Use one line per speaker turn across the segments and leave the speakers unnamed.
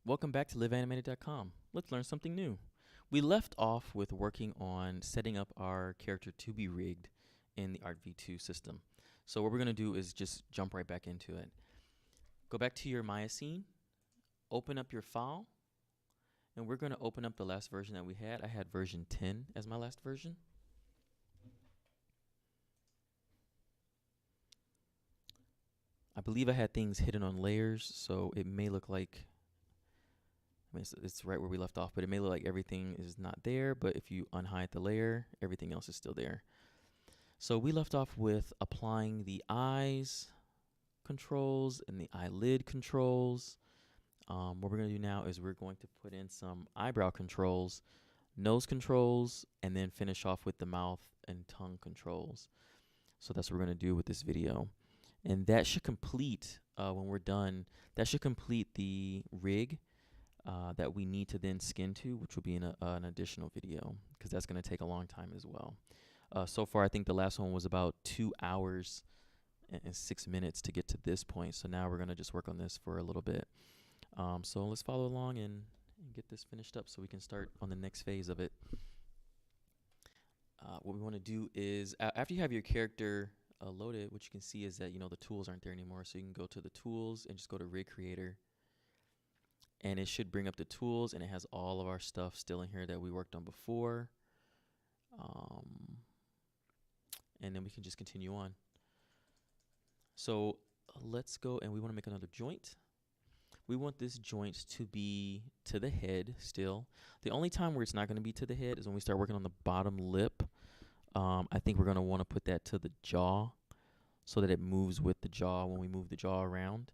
Welcome back to LivAnimated.com. Let's learn something new. We left off with working on setting up our character to be rigged in the ARTv2 system. So what we're going to do is just jump right back into it. Go back to your Maya scene, open up your file, and we're going to open up the last version that we had. I had version 10 as my last version. I believe I had things hidden on layers, so it may look like, it's right where we left off, but it may look like everything is not there, but if you unhide the layer, everything else is still there. So we left off with applying the eyes controls and the eyelid controls. What we're going to do now is we're going to put in some eyebrow controls, nose controls, and then finish off with the mouth and tongue controls. So that's what we're going to do with this video. And that should complete, when we're done, that should complete the rig that we need to then skin to, which will be in an additional video, because that's going to take a long time as well. So far, I think the last one was about 2 hours and 6 minutes to get to this point. So now we're going to just work on this for a little bit. So let's follow along and get this finished up so we can start on the next phase of it. What we want to do is, after you have your character loaded, what you can see is that, the tools aren't there anymore. So you can go to the tools and just go to Rig Creator. And it should bring up the tools, and it has all of our stuff still in here that we worked on before. And then we can just continue on. So let's go, and we want to make another joint. We want this joint to be to the head still. The only time where it's not going to be to the head is when we start working on the bottom lip. I think we're going to want to put that to the jaw so that it moves with the jaw when we move the jaw around.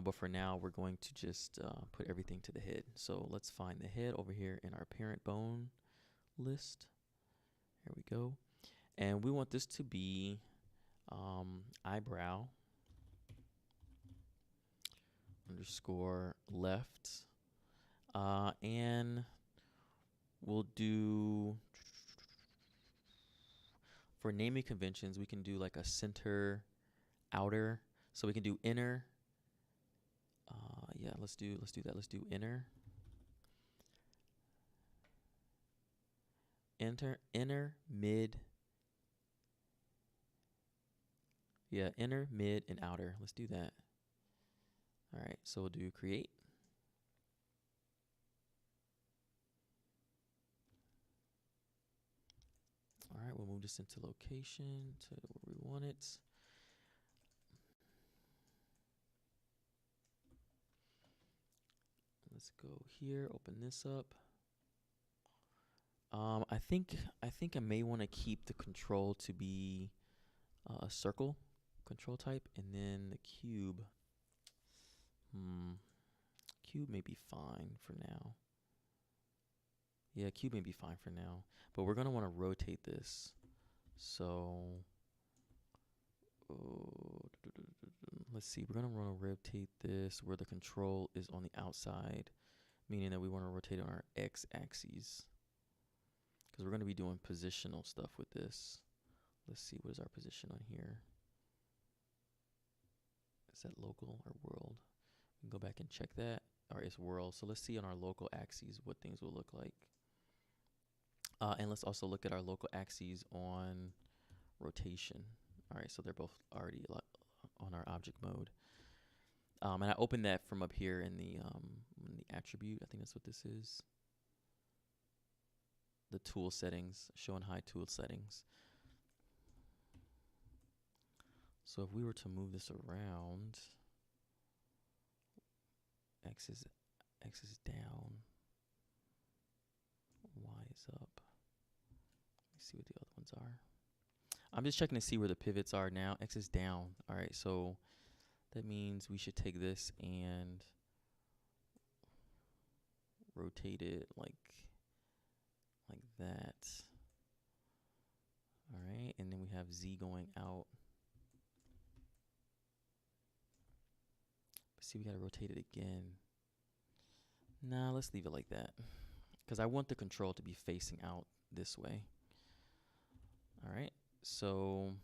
But for now, we're going to just put everything to the head. So let's find the head over here in our parent bone list. Here we go. And we want this to be eyebrow underscore left. And we'll do, for naming conventions, we can do like a center outer. So we can do inner. Yeah, let's do that. Let's do inner. Inner, mid. Yeah, inner, mid, and outer. Let's do that. All right, so we'll do create. All right, we'll move this into location to where we want it. Let's go here, open this up. I think I may want to keep the control to be a circle control type, and then the cube. Cube may be fine for now. Yeah, cube may be fine for now, but we're gonna want to rotate this. So let's see, we're gonna want to rotate this where the control is on the outside, meaning that we want to rotate on our x-axis, because we're going to be doing positional stuff with this. Let's see, what is our position on here? Is that local or world? We can go back and check that. Or it's world. So let's see on our local axes what things will look like. And let's also look at our local axes on rotation. All right, so they're both already on our object mode. And I opened that from up here in the attribute. I think that's what this is. The tool settings, show and hide tool settings. So if we were to move this around, X is down, Y is up. Let me see what the other ones are. I'm just checking to see where the pivots are now. X is down. All right, so that means we should take this and rotate it like that. All right, and then we have Z going out. See, we gotta rotate it again. Nah, let's leave it like that, because I want the control to be facing out this way. All right, so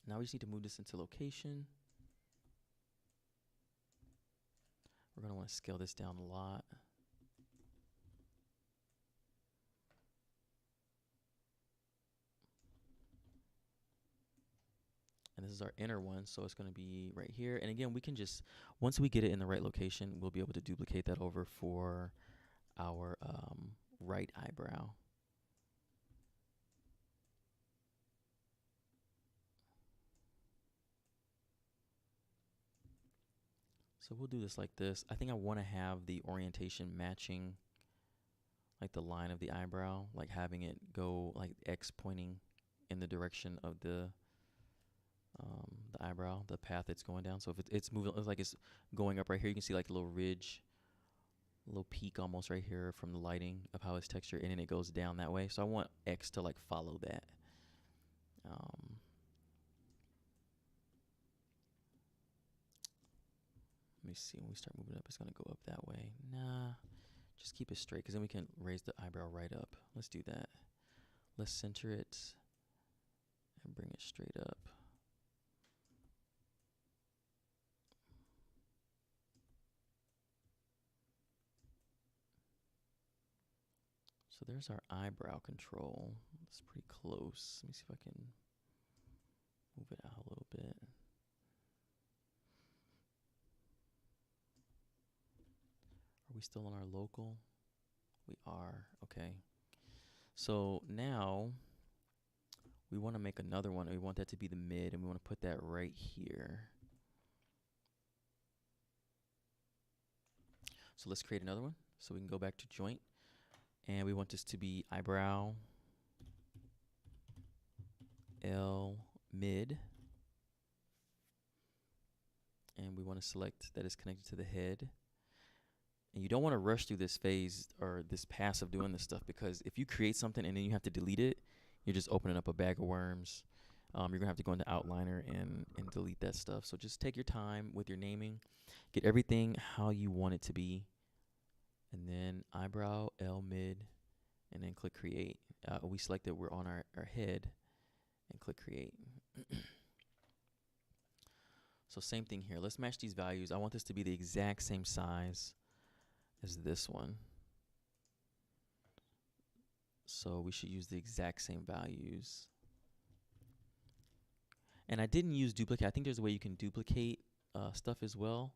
now we just need to move this into location. We're going to want to scale this down a lot. And this is our inner one, so it's going to be right here. And again, we can just, once we get it in the right location, we'll be able to duplicate that over for our right eyebrow. So we'll do this like this. I think I want to have the orientation matching like the line of the eyebrow, like having it go like X pointing in the direction of the eyebrow, the path it's going down. So if it's moving, it's like it's going up right here. You can see like a little ridge, a little peak almost right here from the lighting of how it's textured, and then it goes down that way. So I want X to like follow that. Let me see, when we start moving up, it's gonna go up that way. Nah, just keep it straight, because then we can raise the eyebrow right up. Let's do that. Let's center it and bring it straight up. So there's our eyebrow control. It's pretty close. Let me see if I can move it out a little bit. Are we still on our local? We are. Okay. So now we want to make another one. We want that to be the mid, and we want to put that right here. So let's create another one. So we can go back to joint, and we want this to be eyebrow L mid, and we want to select that is connected to the head. And you don't want to rush through this phase or this pass of doing this stuff, because if you create something and then you have to delete it, you're just opening up a bag of worms. You're going to have to go into Outliner and delete that stuff. So just take your time with your naming. Get everything how you want it to be. And then eyebrow, L mid, and then click create. We selected we're on our head and click create. So same thing here. Let's match these values. I want this to be the exact same size as this one. So we should use the exact same values. And I didn't use duplicate. I think there's a way you can duplicate stuff as well,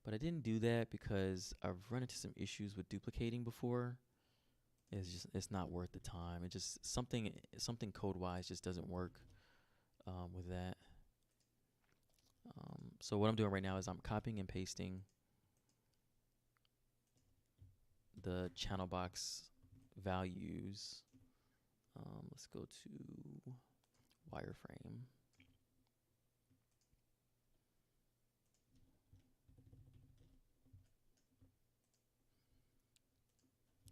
but I didn't do that because I've run into some issues with duplicating before. It's not worth the time. It just something code-wise just doesn't work with that. So what I'm doing right now is I'm copying and pasting the channel box values. Let's go to wireframe.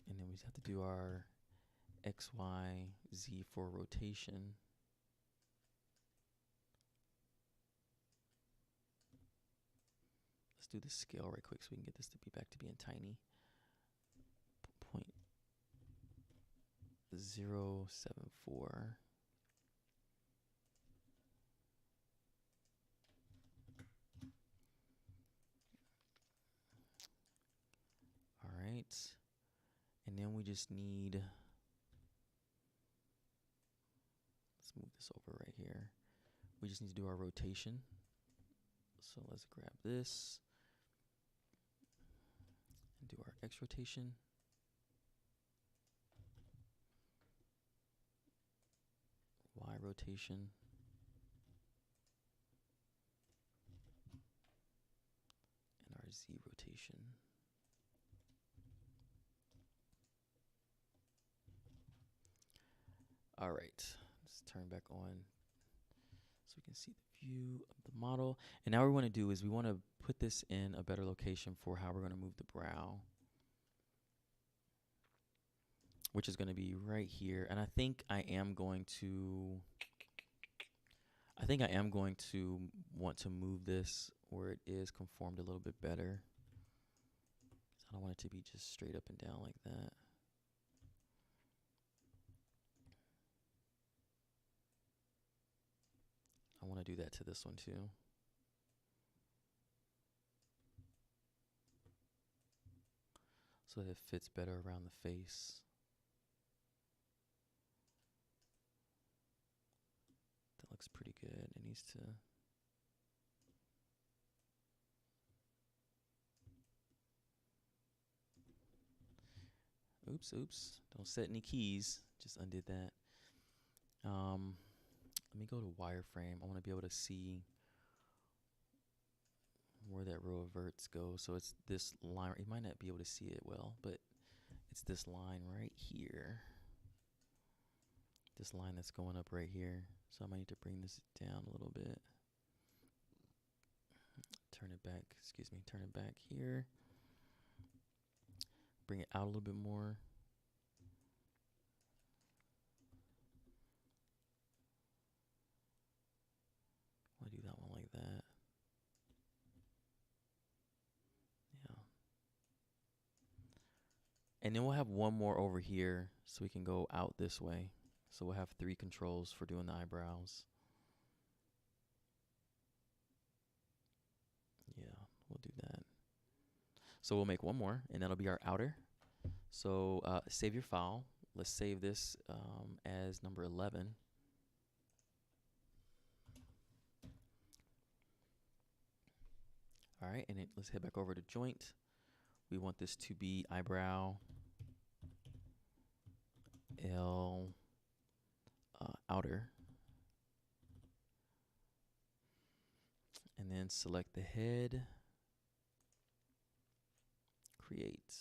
And then we just have to do our X, Y, Z for rotation. Let's do the scale right quick so we can get this to be back to being tiny. 0.074. All right. And then we just need, let's move this over right here. We just need to do our rotation. So let's grab this and do our X rotation. Y rotation. And our Z rotation. All right, let's turn back on so we can see the view of the model. And now what we want to do is we want to put this in a better location for how we're going to move the brow, which is going to be right here. And I think I am going to want to move this where it is conformed a little bit better. I don't want it to be just straight up and down like that. I want to do that to this one too. so that it fits better around the face. That looks pretty good. It needs to. Oops. Don't set any keys. Just undid that. Let me go to wireframe. I want to be able to see where that row of verts goes. So it's this line. You might not be able to see it well, but it's this line right here. This line that's going up right here. So I might need to bring this down a little bit. Turn it back, turn it back here. Bring it out a little bit more. I'll do that one like that. Yeah. And then we'll have one more over here so we can go out this way. So we'll have 3 controls for doing the eyebrows. Yeah, we'll do that. So we'll make one more, and that'll be our outer. So save your file. Let's save this as number 11. All right, and let's head back over to joint. We want this to be eyebrow L outer. And then select the head. Create.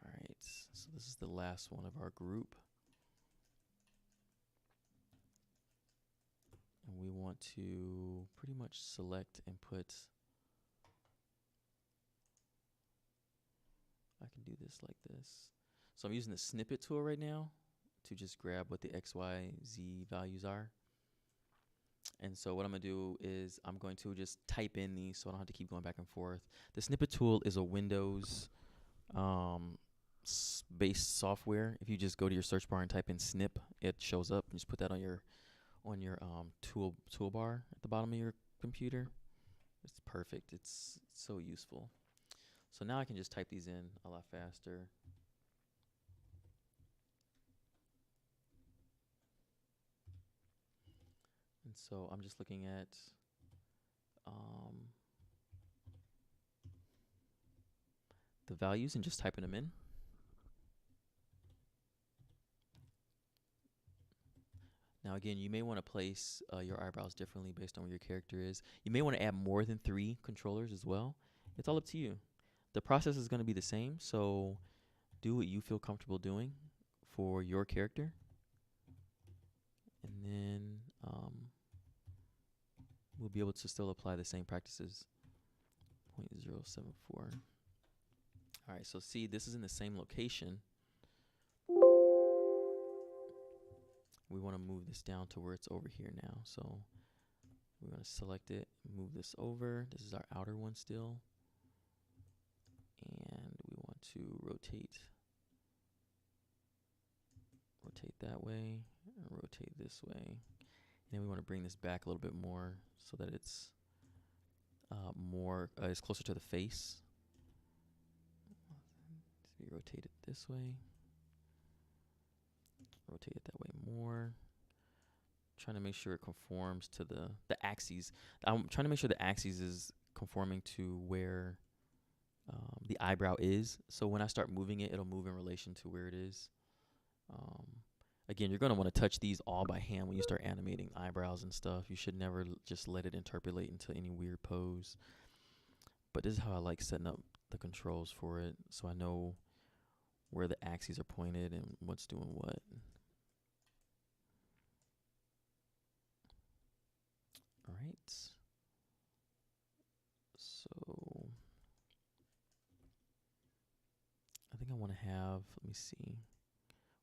All right, so this is the last one of our group. And we want to pretty much select and put, I can do this like this. So I'm using the snippet tool right now to just grab what the X, Y, Z values are. And so what I'm gonna do is I'm going to just type in these so I don't have to keep going back and forth. The snippet tool is a Windows based software. If you just go to your search bar and type in snip, it shows up. You just put that on your toolbar at the bottom of your computer. It's perfect. It's so useful. So now I can just type these in a lot faster. And so I'm just looking at the values and just typing them in. Now again, you may want to place your eyebrows differently based on where your character is. You may want to add more than 3 controllers as well. It's all up to you. The process is going to be the same, so do what you feel comfortable doing for your character. And then we'll be able to still apply the same practices. 0.074. All right, so see, this is in the same location. We want to move this down to where it's over here now. So we're going to select it, move this over. This is our outer one still. And we want to rotate that way, and rotate this way. And then we want to bring this back a little bit more so that it's it's closer to the face. So we rotate it this way. Rotate it that way more. Trying to make sure it conforms to the axes. I'm trying to make sure the axes is conforming to where the eyebrow is. So when I start moving it, it'll move in relation to where it is. Again, you're going to want to touch these all by hand when you start animating eyebrows and stuff. You should never just let it interpolate into any weird pose. But this is how I like setting up the controls for it, so I know where the axes are pointed and what's doing what. All right. So I think I want to have, let me see.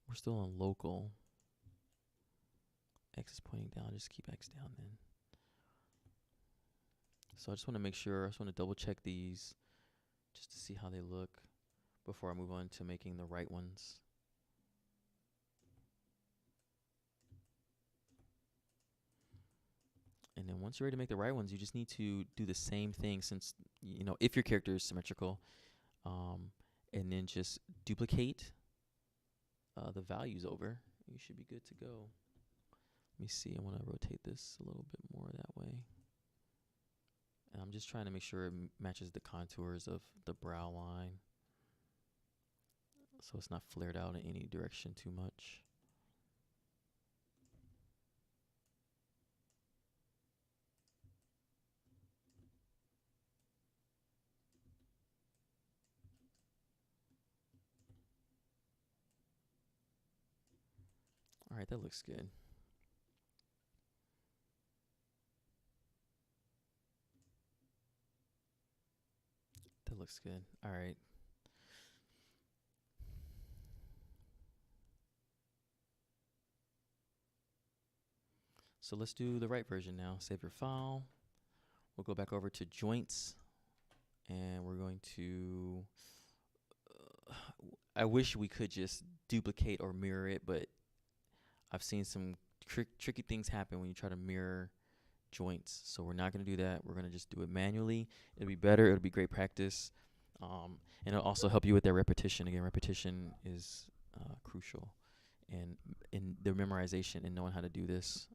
We're still on local. X is pointing down, just keep X down then. So I just want to make sure, I just want to double check these just to see how they look before I move on to making the right ones. And then once you're ready to make the right ones, you just need to do the same thing since, you know, if your character is symmetrical, and then just duplicate the values over. You should be good to go. Let me see. I want to rotate this a little bit more that way. And I'm just trying to make sure it matches the contours of the brow line, so it's not flared out in any direction too much. All right, that looks good. That looks good. All right. So let's do the right version now. Save your file. We'll go back over to joints, and we're going to, I wish we could just duplicate or mirror it, but I've seen some tricky things happen when you try to mirror joints. So we're not going to do that. We're going to just do it manually. It'll be better. It'll be great practice. And it'll also help you with that repetition. Again, repetition is crucial. And in the memorization and knowing how to do this,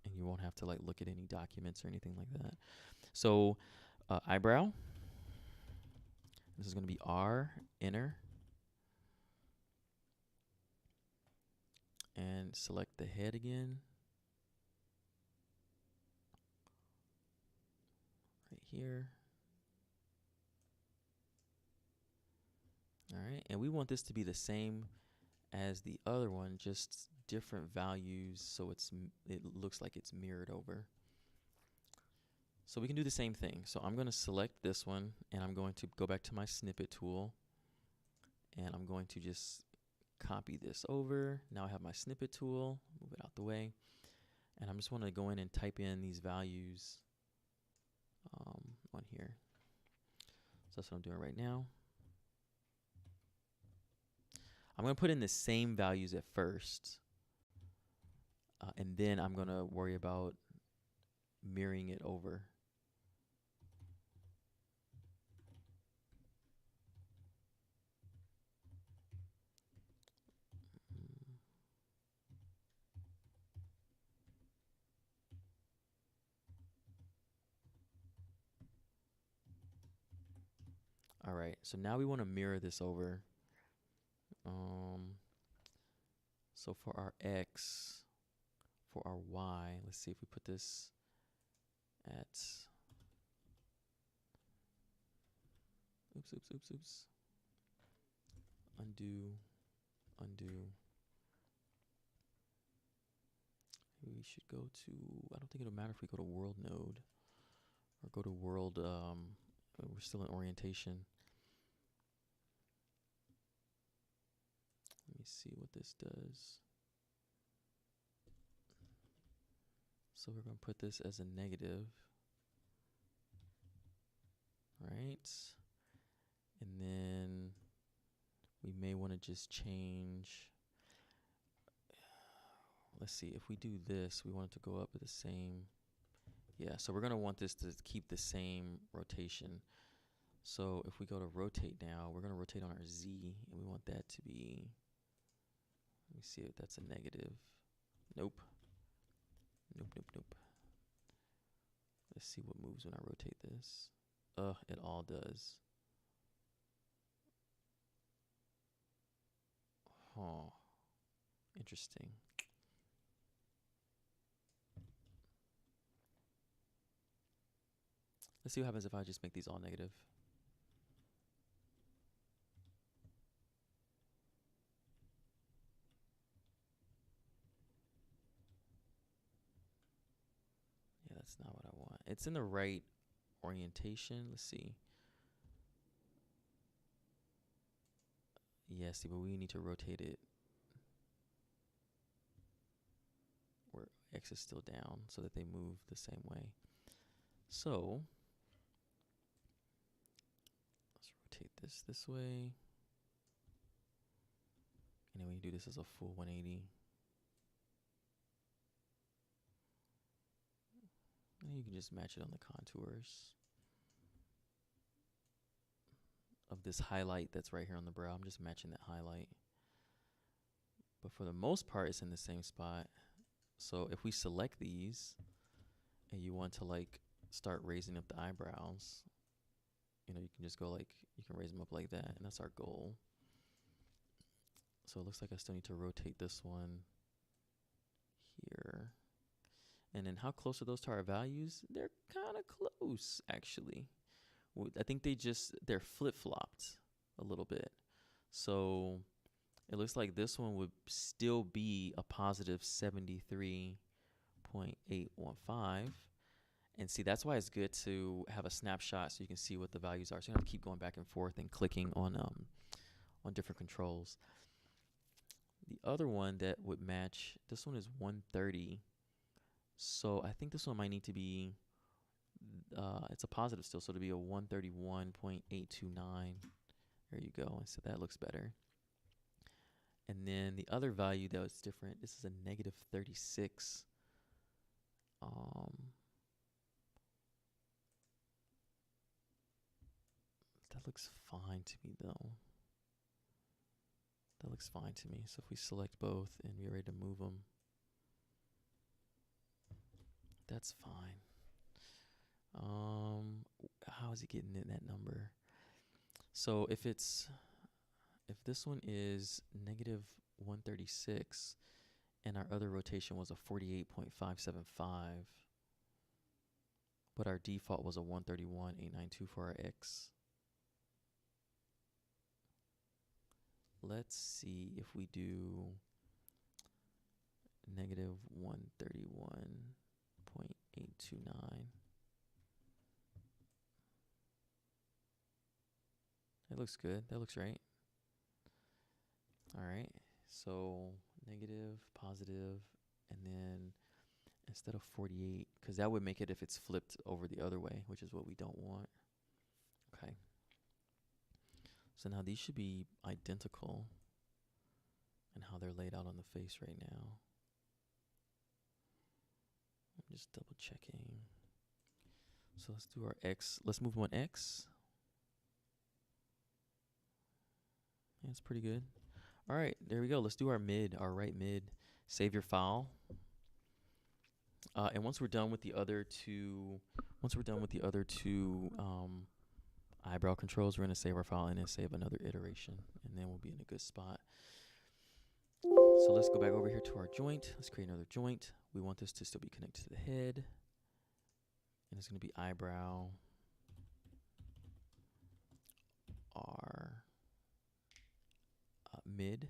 and you won't have to like look at any documents or anything like that. So eyebrow. This is going to be R, inner. And select the head again. Right here. All right, and we want this to be the same as the other one, just different values, so it looks like it's mirrored over. So we can do the same thing. So I'm going to select this one, and I'm going to go back to my snippet tool, and I'm going to just copy this over. Now I have my snippet tool, move it out the way, and I'm just want to go in and type in these values on here. So that's what I'm doing right now. I'm going to put in the same values at first, and then I'm going to worry about mirroring it over. All right, so now we want to mirror this over. So for our X, for our Y, let's see if we put this at, oops. Undo. We should go to, I don't think it'll matter if we go to world node or go to world, we're still in orientation. Let me see what this does. So we're going to put this as a negative, right? And then we may want to just change. Let's see, if we do this, we want it to go up with the same. Yeah, so we're going to want this to keep the same rotation. So if we go to rotate now, we're going to rotate on our Z, and we want that to be, let me see if that's a negative. Nope. Let's see what moves when I rotate this. It all does. Huh. Interesting. Let's see what happens if I just make these all negative. Yeah, that's not what I want. It's in the right orientation. Let's see. Yeah, see, but we need to rotate it where X is still down so that they move the same way. So let's rotate this way. And then we do this as a full 180. And you can just match it on the contours of this highlight that's right here on the brow. I'm just matching that highlight. But for the most part, it's in the same spot. So if we select these and you want to like start raising up the eyebrows, you know, you can just go like, you can raise them up like that, and that's our goal. So it looks like I still need to rotate this one here. And then how close are those to our values? They're kind of close, actually. I think they're flip-flopped a little bit. So it looks like this one would still be a positive 73.815. And see, that's why it's good to have a snapshot so you can see what the values are. So you don't have to keep going back and forth and clicking on different controls. The other one that would match, this one is 130. So I think this one might need to be, it's a positive still, so it'll be a 131.829. There you go. And so that looks better. And then the other value that was different, this is a negative 36. That looks fine to me though. That looks fine to me. So if we select both and we're ready to move them, that's fine. How is it getting in that number? So if this one is negative 136 and our other rotation was a 48.575, but our default was a 131.892 for our X. Let's see if we do negative 131.829. That looks good. That looks right. All right. So negative, positive, and then instead of 48, because that would make it if it's flipped over the other way, which is what we don't want. Okay. So now these should be identical in how they're laid out on the face right now. I'm just double checking. So let's do our X. Let's move one X. Yeah, it's pretty good. All right, there we go. Let's do our mid, our right mid. Save your file. And once we're done with the other two, eyebrow controls, we're gonna save our file and then save another iteration, and then we'll be in a good spot. So let's go back over here to our joint. Let's create another joint. We want this to still be connected to the head, and it's gonna be eyebrow R mid.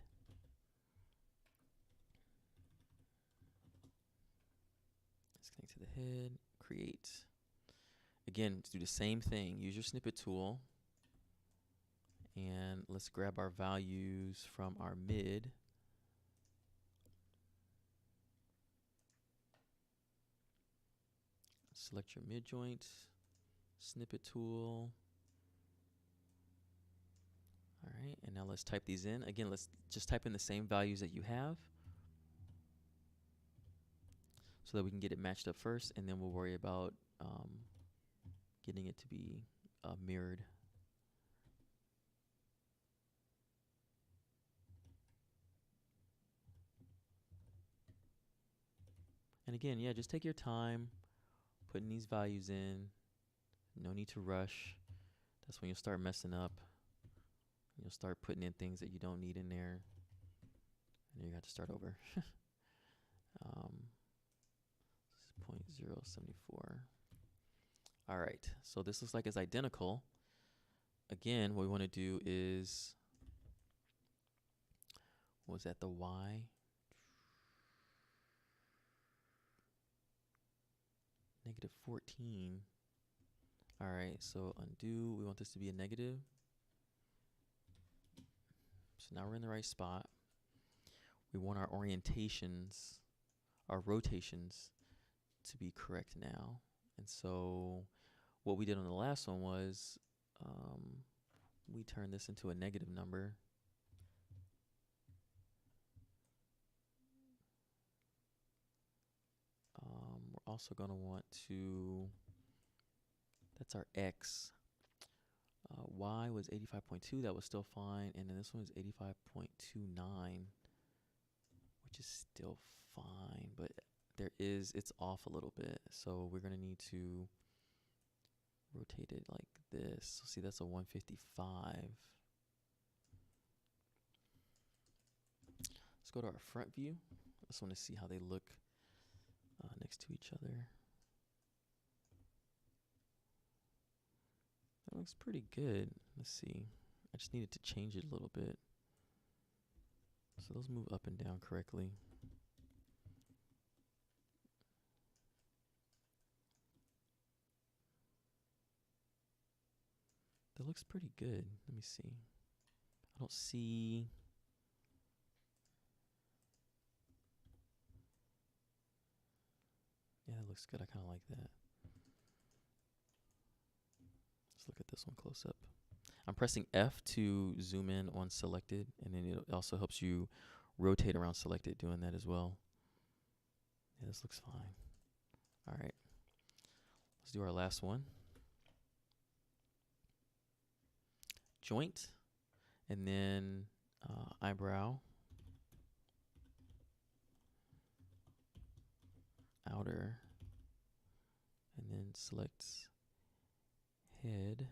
Let's connect to the head. Create. Again, let's do the same thing. Use your snippet tool. And let's grab our values from our mid. Select your mid joint, snippet tool. All right, and now let's type these in. Again, let's just type in the same values that you have so that we can get it matched up first, and then we'll worry about getting it to be mirrored. And again, yeah, just take your time putting these values in. No need to rush. That's when you'll start messing up. You'll start putting in things that you don't need in there, and you got to start over. This is 0.074. All right, so this looks like it's identical. Again, what we want to do is, what was that, the Y? Negative 14. All right, so undo. We want this to be a negative. So now we're in the right spot. We want our orientations, our rotations, to be correct now. And so what we did on the last one was we turned this into a negative number. also going to want to, that's our X. Y was 85.2, that was still fine. And then this one is 85.29, which is still fine, but it's off a little bit. So we're going to need to rotate it like this. So see, that's a 155. Let's go to our front view. I just want to see how they look next to each other. That looks pretty good. Let's see. I just needed to change it a little bit. So those move up and down correctly. That looks pretty good. Let me see. I don't see. Yeah, that looks good. I kind of like that. Let's look at this one close up. I'm pressing F to zoom in on selected, and then it also helps you rotate around selected doing that as well. Yeah, this looks fine. All right. Let's do our last one. Joint, and then eyebrow, outer, and then select head.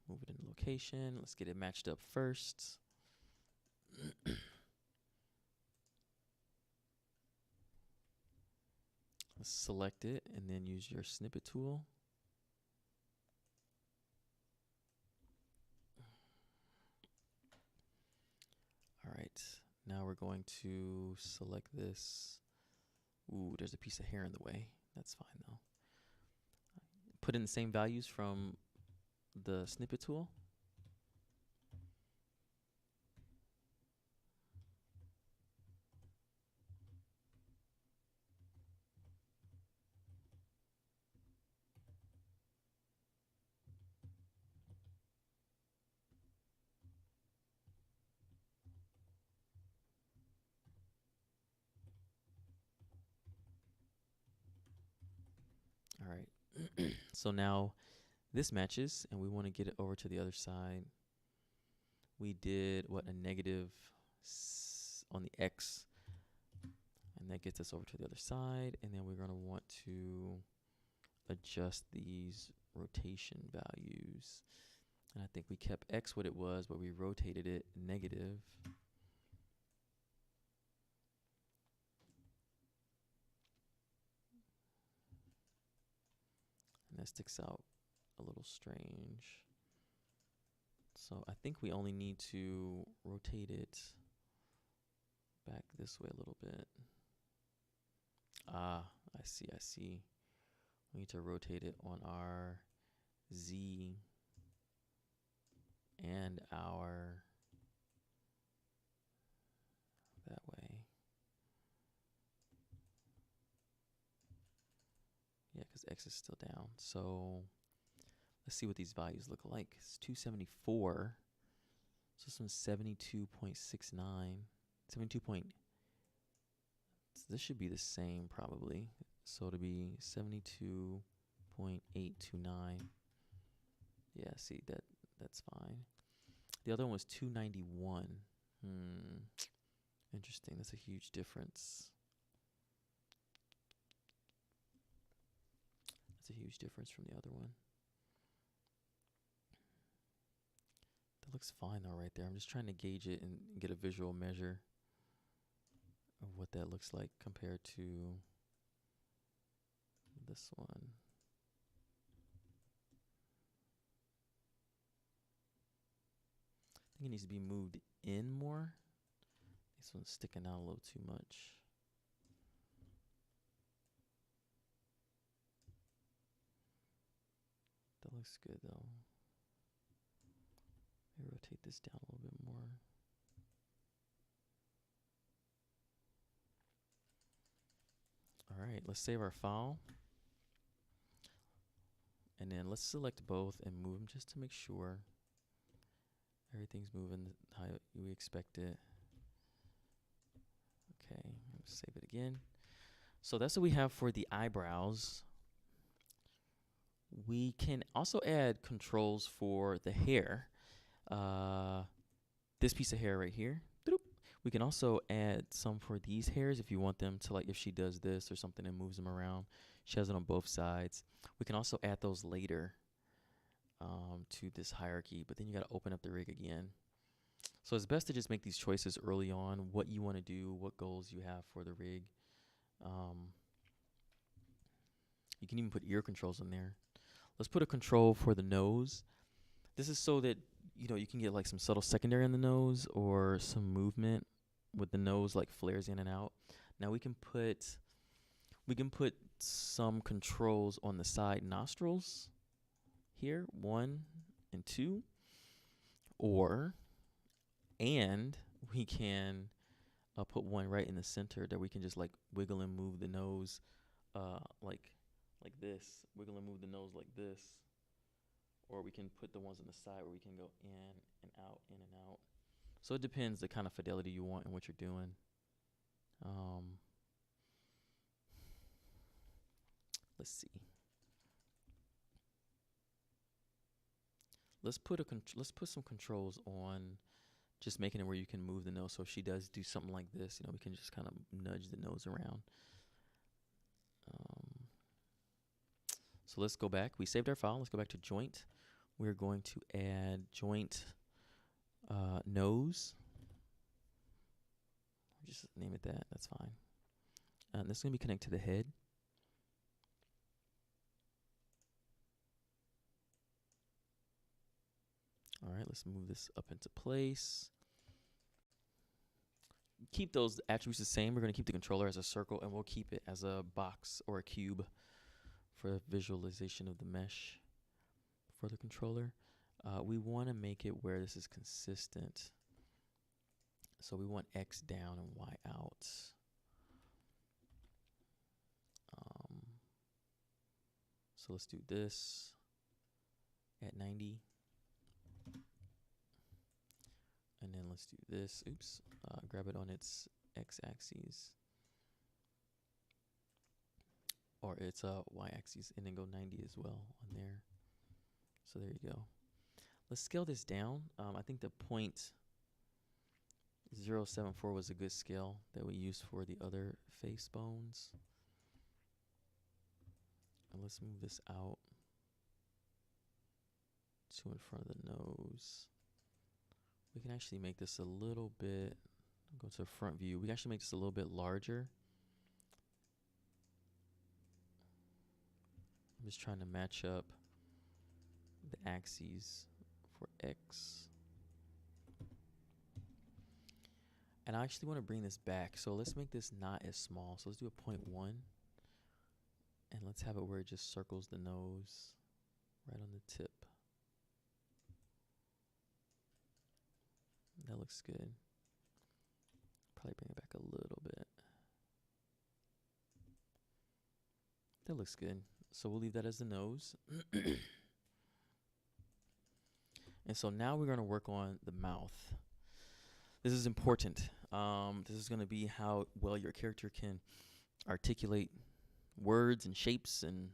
Move it into location. Let's get it matched up first. Let's select it and then use your snippet tool. All right, now we're going to select this. Ooh, there's a piece of hair in the way. That's fine though. Put in the same values from the snippet tool. All right, so now this matches and we want to get it over to the other side. We did what, a negative on the X, and that gets us over to the other side. And then we're going to want to adjust these rotation values. And I think we kept X what it was, but we rotated it negative. And that sticks out a little strange. So I think we only need to rotate it back this way a little bit. Ah, I see. We need to rotate it on our Z and our that way. Yeah, because X is still down. So let's see what these values look like. It's 274. So this one's 72.69. 72 point. So this should be the same probably. So to be 72.829. Yeah, see that's fine. The other one was 291. Interesting. That's a huge difference. That's a huge difference from the other one. That looks fine though right there. I'm just trying to gauge it and get a visual measure of what that looks like compared to this one. I think it needs to be moved in more. This one's sticking out a little too much. That looks good though. Maybe rotate this down a little bit more. All right, let's save our file. And then let's select both and move them just to make sure everything's moving how we expect it. Okay, Save it again. So that's what we have for the eyebrows. We can also add controls for the hair. This piece of hair right here. We can also add some for these hairs if you want them to, like, if she does this or something and moves them around. She has it on both sides. We can also add those later to this hierarchy, but then you got to open up the rig again. So it's best to just make these choices early on, what you want to do, what goals you have for the rig. You can even put ear controls in there. Let's put a control for the nose. This is so that, you know, you can get like some subtle secondary in the nose or some movement with the nose, like flares in and out. Now we can put some controls on the side nostrils here, 1 and 2, and we can put one right in the center that we can just like wiggle and move the nose like this, wiggle and move the nose like this. Or we can put the ones on the side where we can go in and out, in and out. So it depends the kind of fidelity you want and what you're doing. Let's see. Let's put some controls on just making it where you can move the nose. So if she does do something like this, you know, we can just kind of nudge the nose around. So let's go back. We saved our file. Let's go back to joint. We're going to add joint nose. Just name it that. That's fine. And this is going to be connected to the head. All right, let's move this up into place. Keep those attributes the same. We're going to keep the controller as a circle, and we'll keep it as a box or a cube for visualization of the mesh for the controller. We want to make it where this is consistent. So we want X down and Y out. So let's do this at 90. And then let's do this. Oops. Grab it on its X-axis. Or its Y-axis. And then go 90 as well on there. So there you go. Let's scale this down. I think the 0.074 was a good scale that we used for the other face bones. And let's move this out to in front of the nose. We can actually make this a little bit, go to the front view. We can actually make this a little bit larger. I'm just trying to match up the axes for X. And I actually want to bring this back. So let's make this not as small. So let's do a 0.1. And let's have it where it just circles the nose right on the tip. That looks good. Probably bring it back a little bit. That looks good. So we'll leave that as the nose. And so now we're going to work on the mouth. This is important. This is going to be how well your character can articulate words and shapes and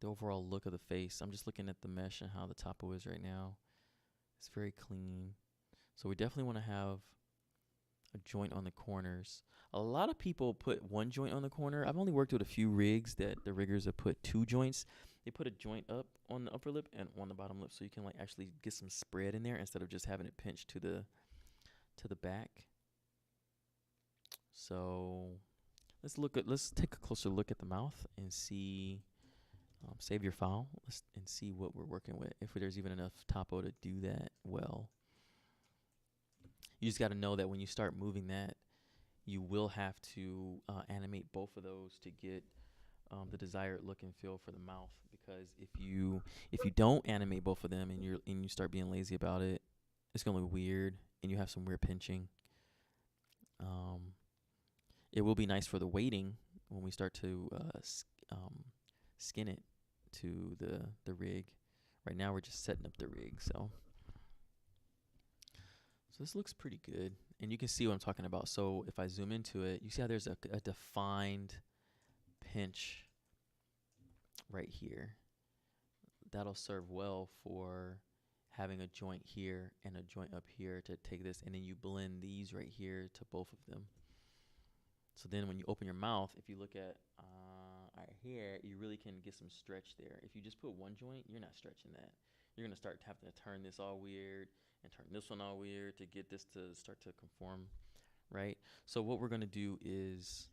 the overall look of the face. I'm just looking at the mesh and how the topo is right now. It's very clean. So we definitely want to have a joint on the corners. A lot of people put one joint on the corner. I've only worked with a few rigs that the riggers have put 2 joints. They put a joint up on the upper lip and on the bottom lip, so you can like actually get some spread in there instead of just having it pinched to the back. So let's take a closer look at the mouth and see. Save your file and see what we're working with. If there's even enough topo to do that well. You just got to know that when you start moving that, you will have to animate both of those to get the desired look and feel for the mouth. Because if you don't animate both of them and you start being lazy about it, it's gonna look weird and you have some weird pinching. It will be nice for the weighting when we start to skin it to the rig. Right now we're just setting up the rig, so this looks pretty good. And you can see what I'm talking about. So if I zoom into it, you see how there's a defined pinch right here. That'll serve well for having a joint here and a joint up here to take this, and then you blend these right here to both of them. So then when you open your mouth, if you look at right here, you really can get some stretch there. If you just put one joint, you're not stretching that. You're gonna start having to turn this all weird and turn this one all weird to get this to start to conform, right? So what we're gonna do is,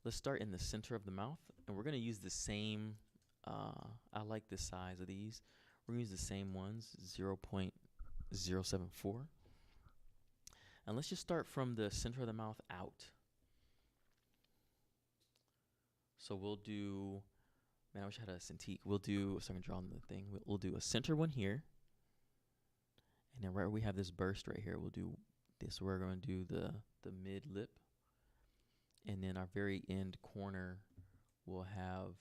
let's start in the center of the mouth, and we're gonna use the same, I like the size of these. We're gonna use the same ones, 0.074. And let's just start from the center of the mouth out. So we'll do, man, I wish I had a Cintiq. We'll do, so I can draw on the thing. We'll do a center one here. And then right where we have this burst right here, we'll do this. We're going to do the mid lip. And then our very end corner we'll have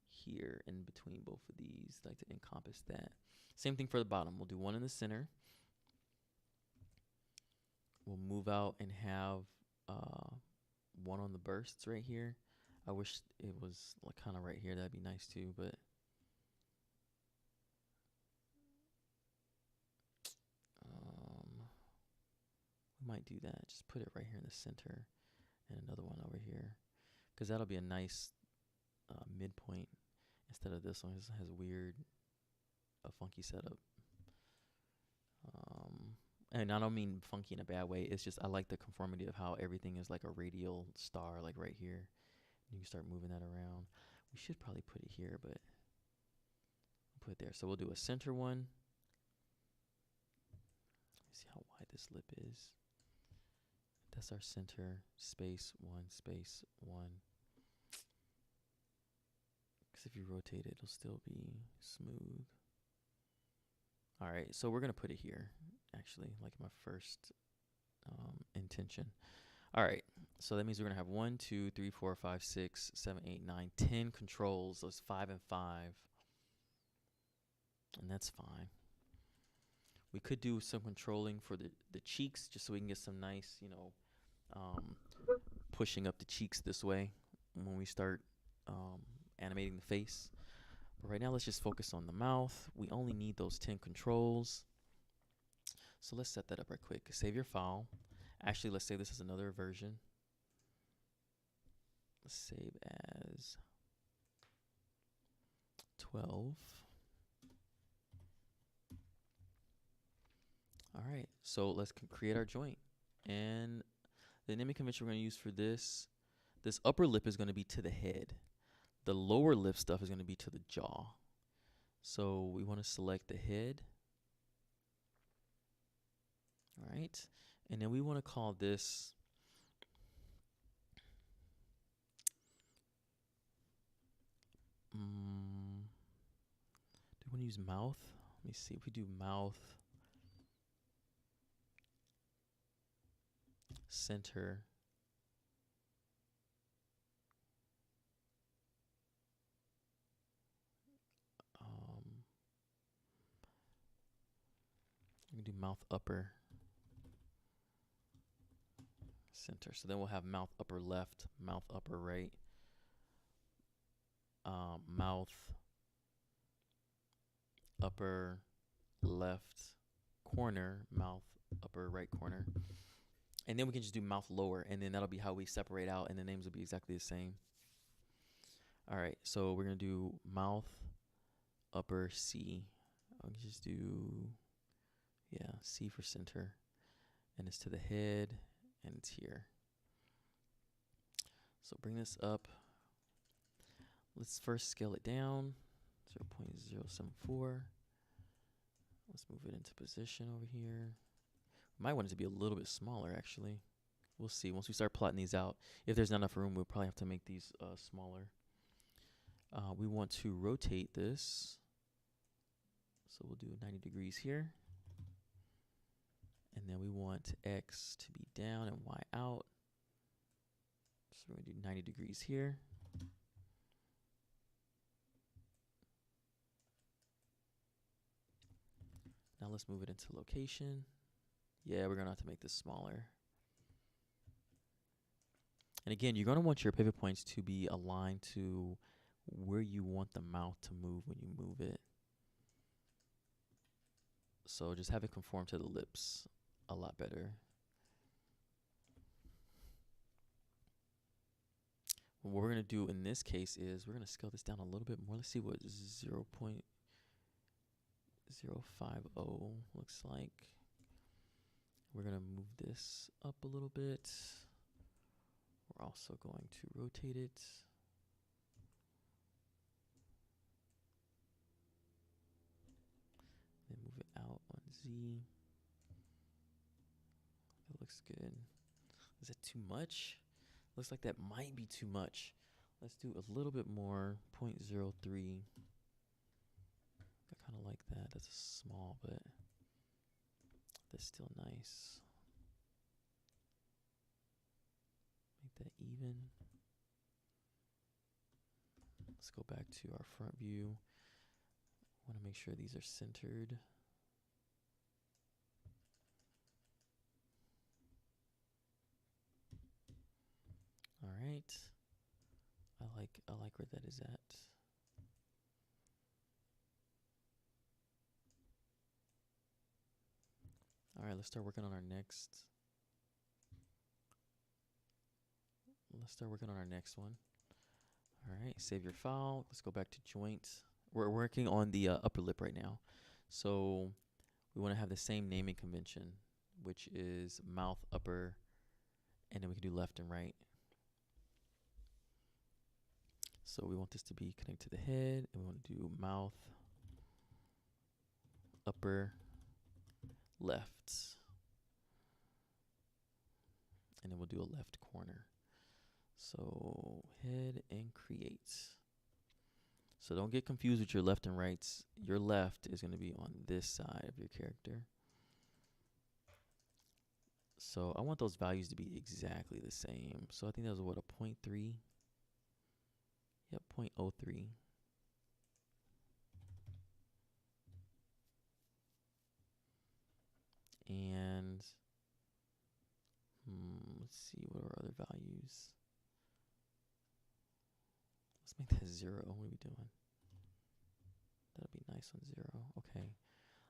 here in between both of these, like to encompass that. Same thing for the bottom. We'll do one in the center. We'll move out and have one on the bursts right here. I wish it was like kind of right here. That'd be nice too, but we might do that. Just put it right here in the center and another one over here, because that'll be a nice midpoint instead of this one. This has a funky setup. And I don't mean funky in a bad way. It's just I like the conformity of how everything is like a radial star, like right here. You can start moving that around. We should probably put it here, but we'll put it there. So we'll do a center one. Let's see how wide this lip is. That's our center. Space 1, space 1. Because if you rotate it, it'll still be smooth. All right, so we're going to put it here, actually, like my first intention. All right, so that means we're going to have 1, 2, 3, 4, 5, 6, 7, 8, 9, 10 controls. Those 5 and 5. And that's fine. We could do some controlling for the cheeks, just so we can get some nice, pushing up the cheeks this way when we start animating the face. But right now, let's just focus on the mouth. We only need those 10 controls. So let's set that up right quick. Save your file. Actually, let's save this as another version. Let's save as 12. All right, so let's create our joint. And the naming convention we're going to use for this upper lip is going to be to the head. The lower lip stuff is going to be to the jaw. So we want to select the head. All right. And then we want to call this do we want to use mouth? Let me see. If we do mouth, center, we can do mouth upper, center. So then we'll have mouth upper left, mouth upper right, mouth upper left corner, mouth upper right corner. And then we can just do mouth lower, and then that'll be how we separate out, and the names will be exactly the same. All right, so we're going to do mouth upper C. I'll just do, C for center. And it's to the head, and it's here. So bring this up. Let's first scale it down, 0.074. Let's move it into position over here. Might want it to be a little bit smaller, actually. We'll see. Once we start plotting these out, if there's not enough room, we'll probably have to make these smaller. We want to rotate this. So we'll do 90 degrees here. And then we want X to be down and Y out. So we're going to do 90 degrees here. Now let's move it into location. Yeah, we're gonna have to make this smaller. And again, you're gonna want your pivot points to be aligned to where you want the mouth to move when you move it. So just have it conform to the lips a lot better. What we're gonna do in this case is we're gonna scale this down a little bit more. Let's see what 0.050 looks like. We're gonna move this up a little bit. We're also going to rotate it. Then move it out on Z. That looks good. Is that too much? Looks like that might be too much. Let's do a little bit more, 0.03. I kind of like that. That's small, but that's still nice. Make that even. Let's go back to our front view. Want to make sure these are centered. All right. I like where that is at. All right, let's start working on our next. Let's start working on our next one. All right, save your file. Let's go back to joint. We're working on the upper lip right now. So we want to have the same naming convention, which is mouth, upper, and then we can do left and right. So we want this to be connected to the head, and we want to do mouth, upper, left. And then we'll do a left corner. So head and create. So don't get confused with your left and rights. Your left is going to be on this side of your character. So I want those values to be exactly the same. So I think that was what, a 0.3? Yep, 0.03. And let's see, what are other values? Let's make that 0. What are we doing? That'll be nice on 0. Okay.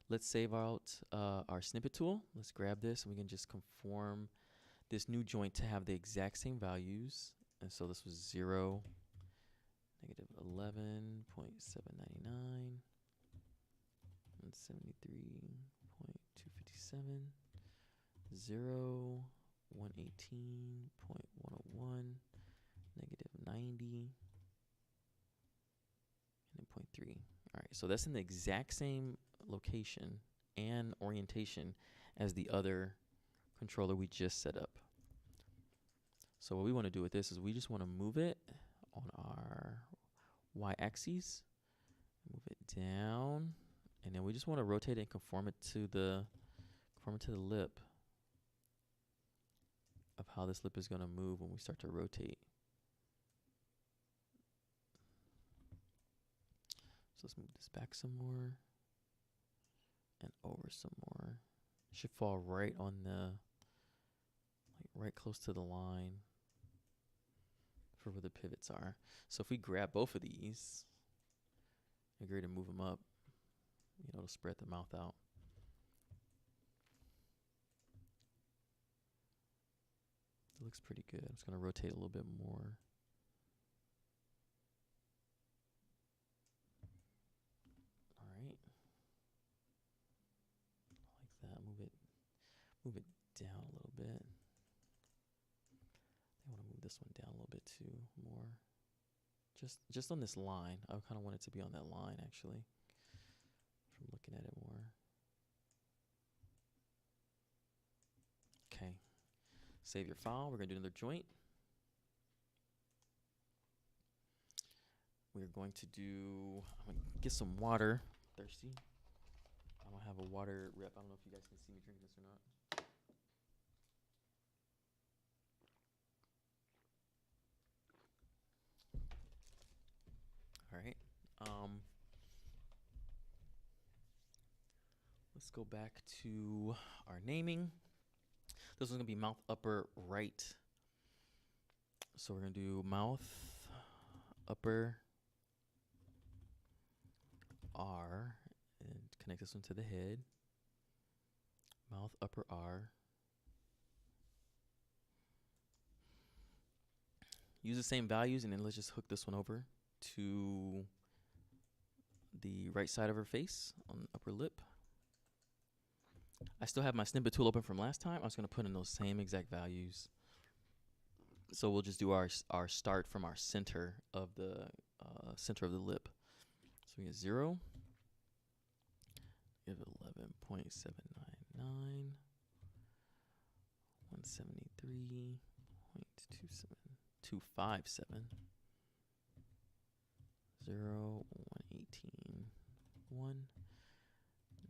Let's save out our snippet tool. Let's grab this and we can just conform this new joint to have the exact same values. And so this was 0, negative 11.799, and 73.257, 0, 118.101, negative 90, and then 0.3. All right, so that's in the exact same location and orientation as the other controller we just set up. So what we want to do with this is we just want to move it on our y-axis, move it down, and then we just want to rotate it and conform it to the lip of how this lip is going to move when we start to rotate. So let's move this back some more and over some more. It should fall right on the, like right close to the line for where the pivots are. So if we grab both of these, agree to move them up, you know, to spread the mouth out. It looks pretty good. I'm just going to rotate a little bit more. All right. Like that. Move it down a little bit. I want to move this one down a little bit too, more. Just on this line. I kind of want it to be on that line actually, from looking at it more. Okay. Save your file. We're going to do another joint. We're going to do, I'm going to get some water. Thirsty. I don't have a water rip. I don't know if you guys can see me drinking this or not. All right. Let's go back to our naming. This one's gonna be mouth upper right. So we're gonna do mouth upper R and connect this one to the head. Mouth upper R. Use the same values, and then let's just hook this one over to the right side of her face on the upper lip. I still have my snippet tool open from last time. I was going to put in those same exact values. So we'll just do our start from our center of the lip. So we get 0. Give it 11.799. 173.257. 0, 118, 1,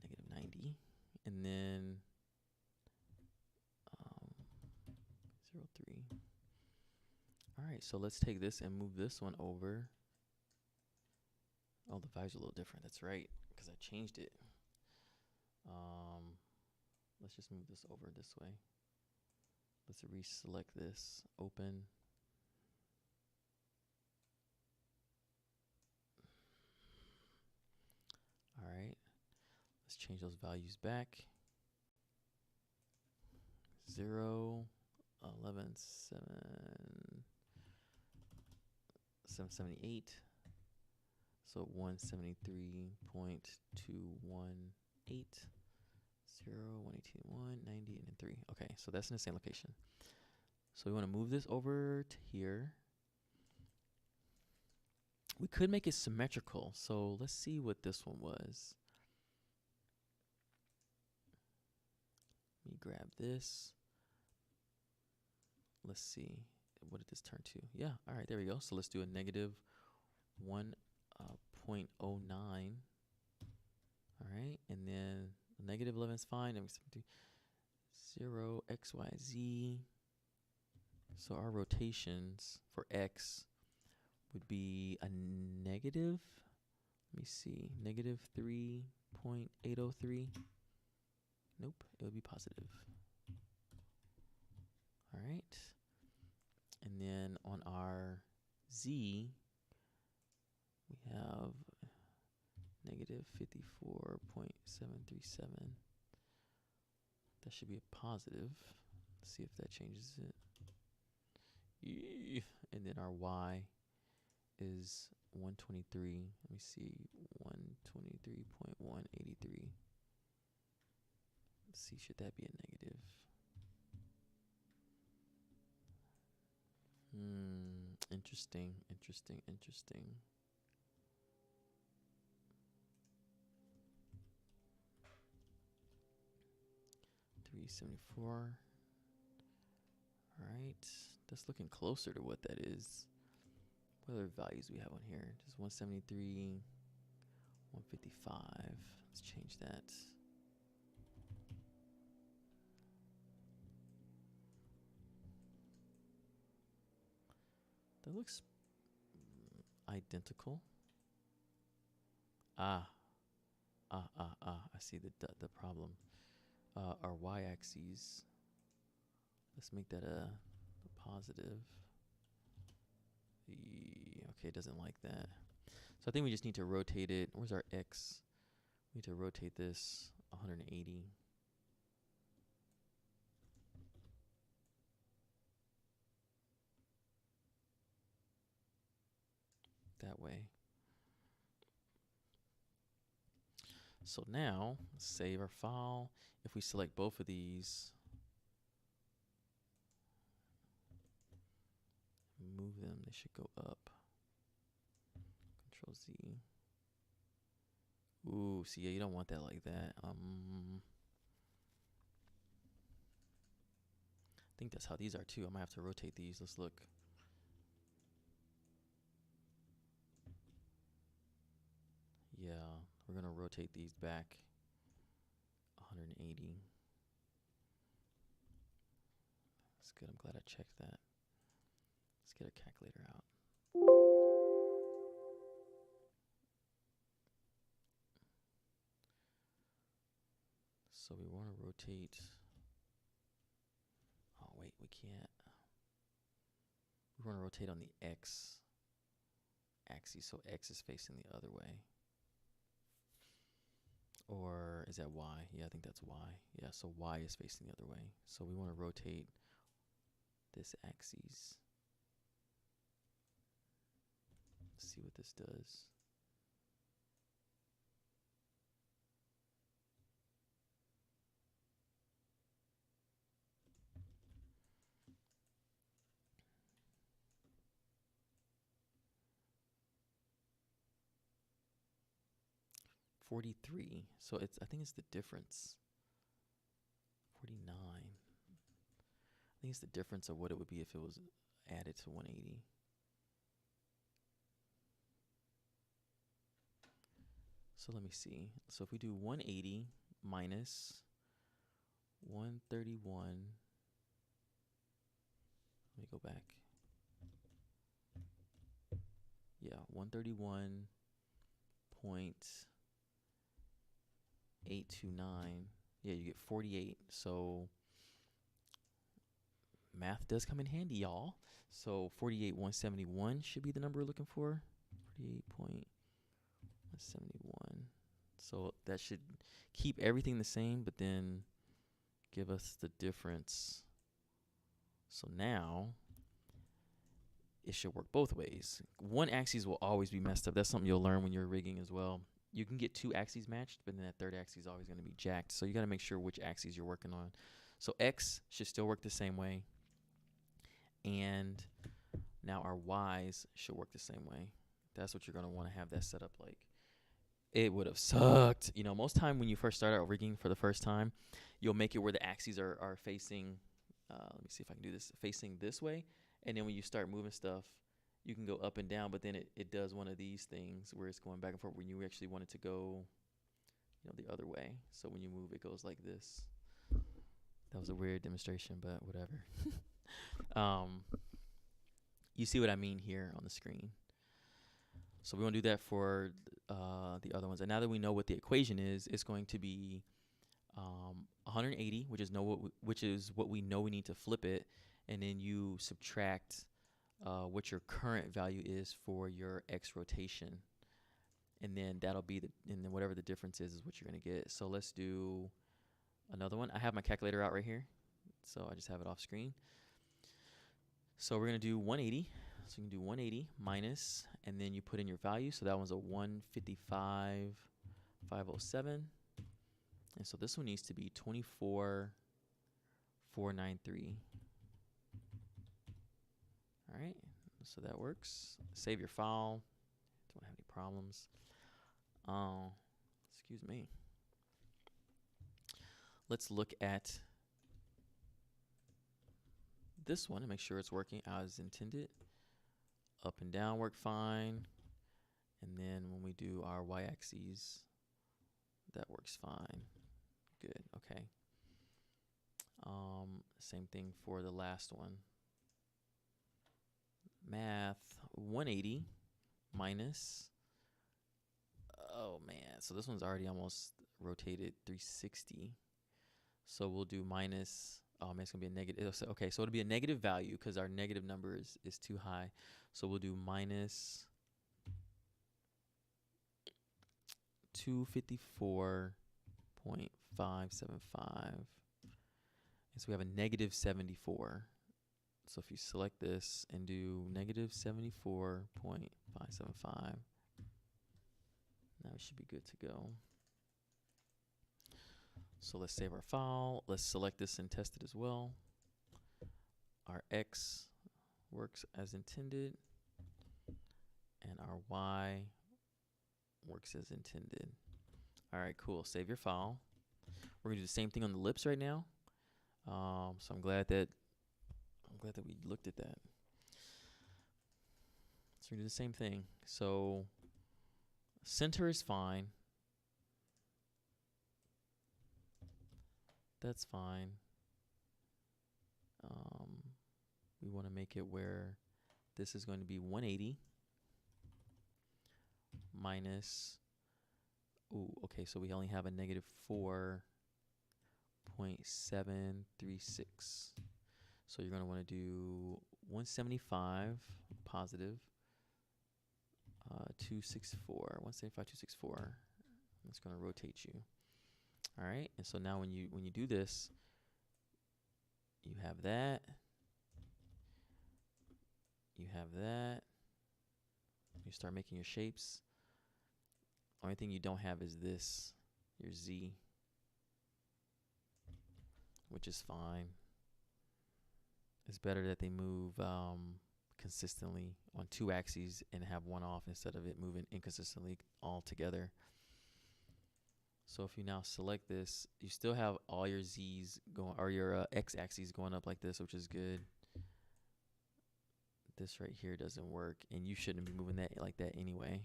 negative 90, and then 0, 3. All right, so let's take this and move this one over. Oh, the values are a little different. That's right, because I changed it. Let's just move this over this way. Let's reselect this, open. All right, let's change those values back. 0, 11, 778. So 173.218. 0, 118, 1, 90, and then 3. Okay, so that's in the same location. So we want to move this over to here. We could make it symmetrical. So let's see what this one was. Let me grab this. Let's see. What did this turn to? Yeah, all right, there we go. So let's do a negative 1.09. All right, and then negative 11 is fine. And we 0, x, y, z. So our rotations for x would be a negative, let me see, negative 3.803. Nope, it would be positive. All right. And then on our z, we have negative 54.737. That should be a positive. Let's see if that changes it. And then our y is 123. Let me see, 123.183. Let's see, should that be a negative? Interesting, interesting, interesting. $374. All right, that's looking closer to what that is. What other values we have on here? Just 173, 155. Let's change that. That looks identical. I see the problem. Our y-axis. Let's make that a positive. Okay, it doesn't like that. So I think we just need to rotate it. Where's our x? We need to rotate this 180. That way. So now, let's save our file. If we select both of these, move them, they should go up. Control Z. Ooh, see, yeah, you don't want that like that. I think that's how these are too. I might have to rotate these. Let's look. Yeah, we're gonna rotate these back 180. That's good. I'm glad I checked that. Let's get a calculator out. So we want to rotate can't. We want to rotate on the X axis, so X is facing the other way. Or is that Y? Yeah, I think that's Y. Yeah, so Y is facing the other way. So we want to rotate this axis. Let's see what this does. $43. So it's, I think it's the difference. 49. I think it's the difference of what it would be if it was added to 180. So let me see. So if we do 180 minus 131, let me go back. Yeah, 131.829. Yeah, you get 48. So math does come in handy, y'all. So 48,171 should be the number we're looking for. 48.171. So that should keep everything the same, but then give us the difference. So now it should work both ways. One axis will always be messed up. That's something you'll learn when you're rigging as well. You can get two axes matched, but then that third axis is always going to be jacked. So you got to make sure which axes you're working on. So X should still work the same way. And now our Y's should work the same way. That's what you're going to want to have that set up like. It would have sucked. You know, most time when you first start out rigging for the first time, you'll make it where the axes are facing, let me see if I can do this, facing this way. And then when you start moving stuff, you can go up and down, but then it does one of these things where it's going back and forth when you actually want it to go, you know, the other way. So when you move, it goes like this. That was a weird demonstration, but whatever. You see what I mean here on the screen. So we want to do that for the other ones. And now that we know what the equation is, it's going to be 180, which is what we know we need to flip it, and then you subtract what your current value is for your X rotation, and then that'll be and then whatever the difference is what you're gonna get. So let's do another one. I have my calculator out right here, so I just have it off screen. So we're gonna do 180. So you can do 180 minus, and then you put in your value. So that one's a 155,507. And so this one needs to be 24,493. All right, so that works. Save your file. Don't have any problems. Excuse me. Let's look at this one and make sure it's working as intended. Up and down work fine. And then when we do our y-axis, that works fine. Good, okay. Same thing for the last one. Math 180 minus, oh man, so this one's already almost rotated 360. So we'll do minus, oh man, it's gonna be a negative. Okay, so it'll be a negative value because our negative number is too high. So we'll do minus 254.575. And so we have a negative 74. So if you select this and do negative 74.575, now we should be good to go. So let's save our file. Let's select this and test it as well. Our X works as intended, and our Y works as intended. All right, cool. Save your file. We're gonna do the same thing on the lips right now. So I'm glad that we looked at that. So we do the same thing. So center is fine. That's fine. We want to make it where this is going to be 180 minus, ooh, okay, so we only have a negative 4.736. So you're going to want to do 175 positive 264, 175 264. It's going to rotate you. All right, and so now when you do this, you have that, you have that. You start making your shapes. Only thing you don't have is this, your Z, which is fine. It's better that they move consistently on 2 axes and have one off instead of it moving inconsistently all together. So if you now select this, you still have all your Z's going, or your X axes going up like this, which is good. This right here doesn't work, and you shouldn't be moving that like that anyway.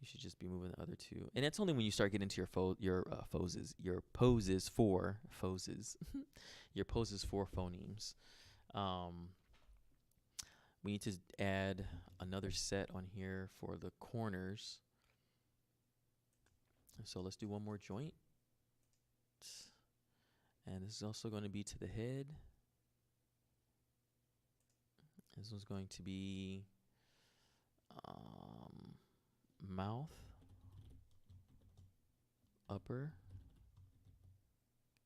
You should just be moving the other 2, and that's only when you start getting into your poses for phonemes. We need to add another set on here for the corners. So let's do one more joint. And this is also going to be to the head. This one's going to be mouth, upper,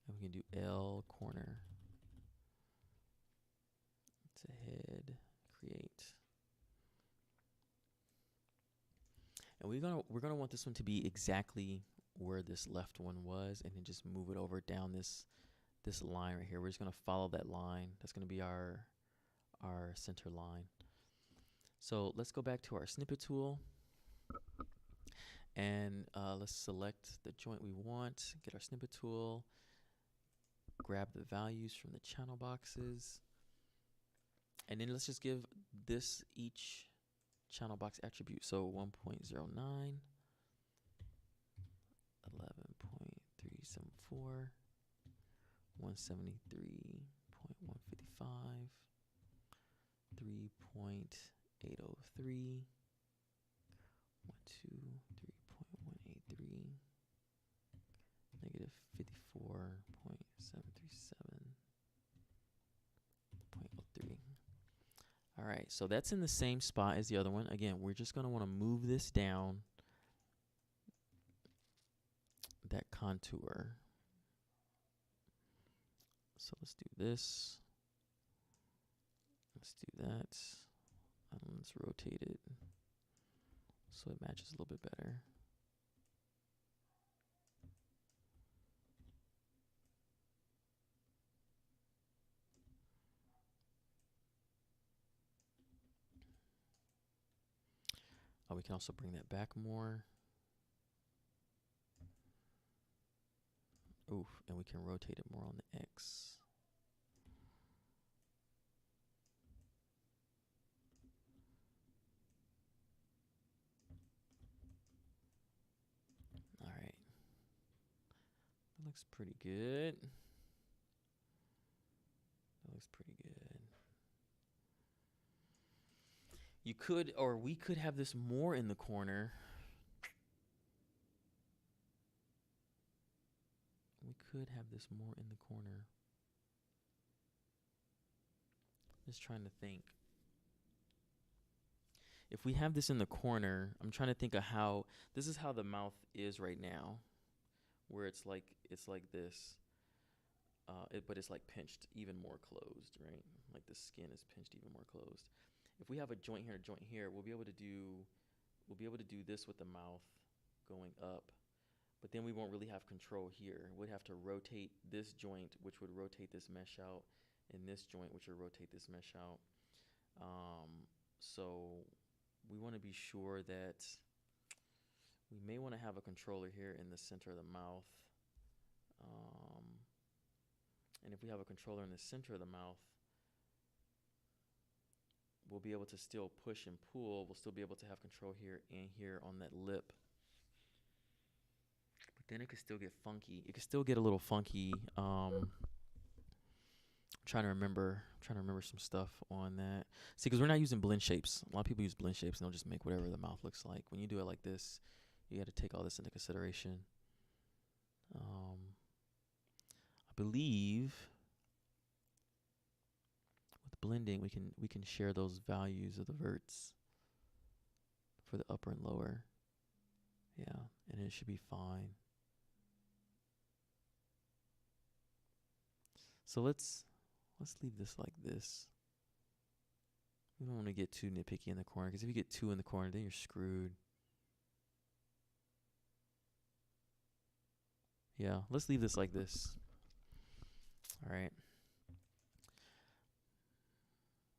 and we can do L corner. To head, create. And we're gonna want this one to be exactly where this left one was, and then just move it over down this line right here. We're just gonna follow that line. That's gonna be our center line. So let's go back to our snippet tool, and let's select the joint we want. Get our snippet tool. Grab the values from the channel boxes, and then let's just give this each channel box attribute. So 1.09, 11.374, 173.155, 3.803, 123.183, negative 54.737, 0.03. All right, so that's in the same spot as the other one. Again, we're just going to want to move this down that contour. So let's do this. Let's do that. And let's rotate it so it matches a little bit better. Oh, we can also bring that back more. Oof, and we can rotate it more on the X. All right. That looks pretty good. That looks pretty good. You could, or we could have this more in the corner. We could have this more in the corner. Just trying to think. If we have this in the corner, I'm trying to think of how, this is how the mouth is right now, where it's like this, but it's like pinched even more closed, right? Like the skin is pinched even more closed. If we have a joint here and a joint here, we'll be able to do this with the mouth going up, but then we won't really have control here. We'd have to rotate this joint, which would rotate this mesh out, and this joint, which would rotate this mesh out. So we want to be sure that we may want to have a controller here in the center of the mouth. And if we have a controller in the center of the mouth, we'll be able to still push and pull. We'll still be able to have control here and here on that lip. But then it could still get funky. It could still get a little funky. I'm trying to remember some stuff on that. See, because we're not using blend shapes. A lot of people use blend shapes and they'll just make whatever the mouth looks like. When you do it like this, you got to take all this into consideration. I believe blending, we can share those values of the verts for the upper and lower. Yeah, and it should be fine. So let's leave this like this. We don't want to get too nitpicky in the corner, because if you get 2 in the corner, then you're screwed. Yeah, let's leave this like this. All right.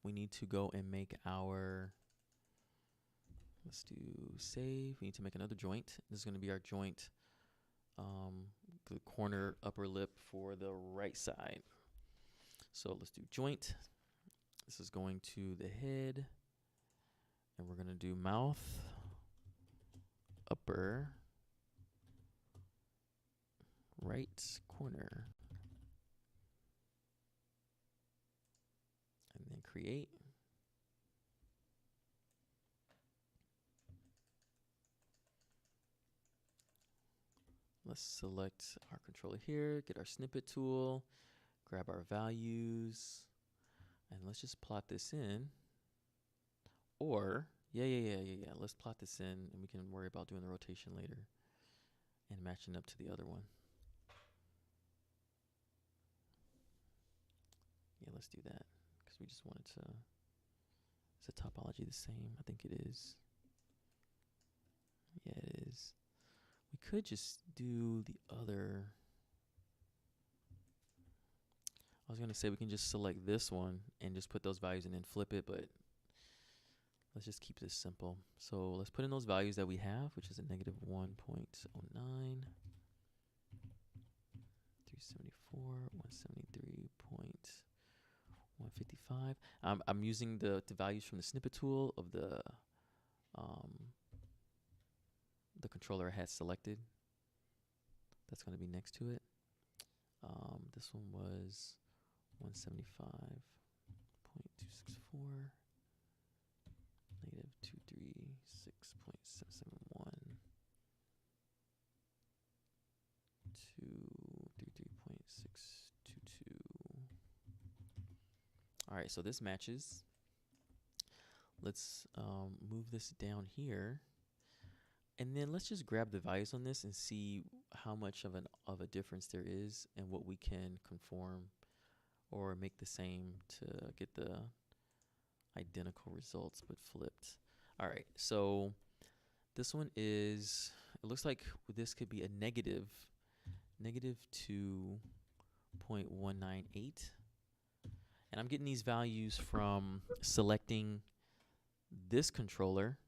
We need to go and make our, let's do save. We need to make another joint. This is going to be our joint, the corner upper lip for the right side. So let's do joint. This is going to the head, and we're going to do mouth, upper, right corner, and then create. Let's select our controller here, get our snippet tool, grab our values, and let's just plot this in. Or, yeah. Let's plot this in, and we can worry about doing the rotation later and matching up to the other one. Yeah, let's do that, because we just wanted to, is the topology the same? I think it is. Yeah, it is. We could just do the other. I was going to say we can just select this one and just put those values and then flip it, but let's just keep this simple. So let's put in those values that we have, which is a negative 1.09, 374, 173.155. I'm using the values from the snippet tool of the controller I had selected. That's going to be next to it. This one was 175.264, negative 236.771, 233.622. All right, so this matches. Let's move this down here. And then let's just grab the values on this and see how much of a difference there is and what we can conform or make the same to get the identical results but flipped. All right, so this one is, it looks like this could be a negative 2.198. And I'm getting these values from selecting this controller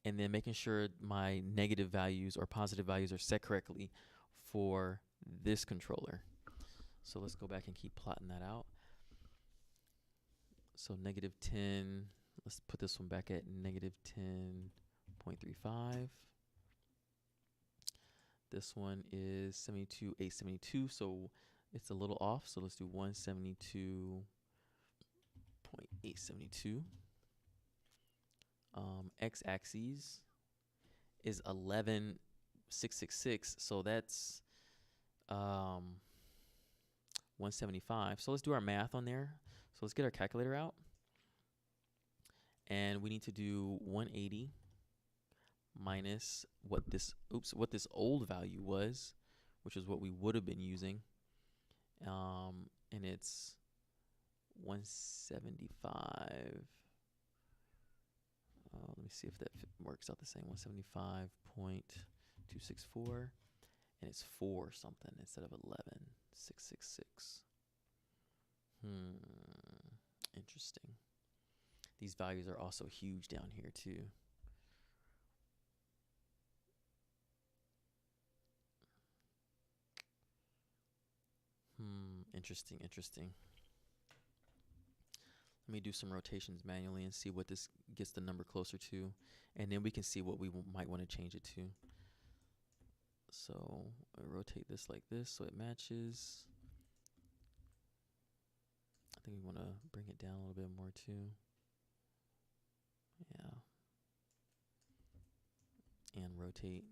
and then making sure my negative values or positive values are set correctly for this controller. So let's go back and keep plotting that out. So negative 10, let's put this one back at negative 10.35. This one is 72.872, so it's a little off. So let's do 172.872. X-axis is 11.666, so that's 175. So let's do our math on there. So let's get our calculator out, and we need to do 180 minus what this old value was, which is what we would have been using, and it's 175. Let me see if that works out the same. 175.264, and it's 4 something instead of 11.666. Interesting. These values are also huge down here too. Interesting. Let me do some rotations manually and see what this gets the number closer to, and then we can see what we might want to change it to. So I rotate this like this so it matches. I think we want to bring it down a little bit more too. Yeah. And rotate.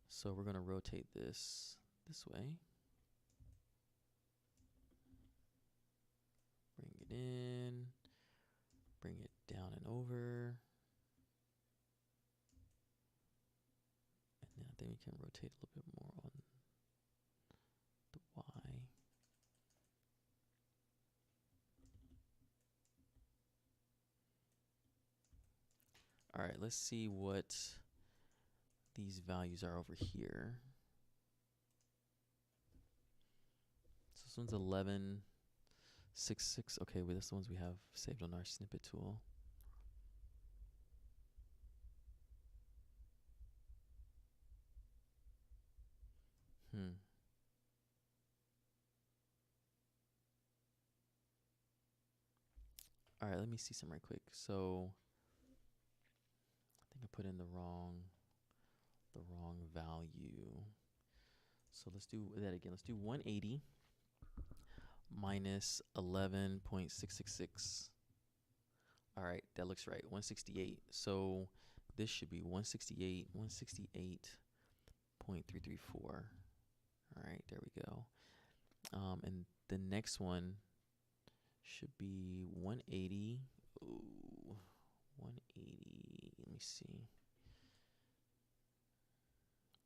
So we're going to rotate this way. Bring it in, bring it down and over. And then I think we can rotate a little bit more on the Y. All right, let's see what these values are over here. So this one's 11.66. Okay, well, that's the ones we have saved on our snippet tool. All right, let me see some right quick. So I think I put in the wrong value. So let's do that again. Let's do 180 minus 11.666. All right, that looks right. 168. So this should be 168.334. All right, there we go. And the next one should be 180. Ooh, 180. Let me see.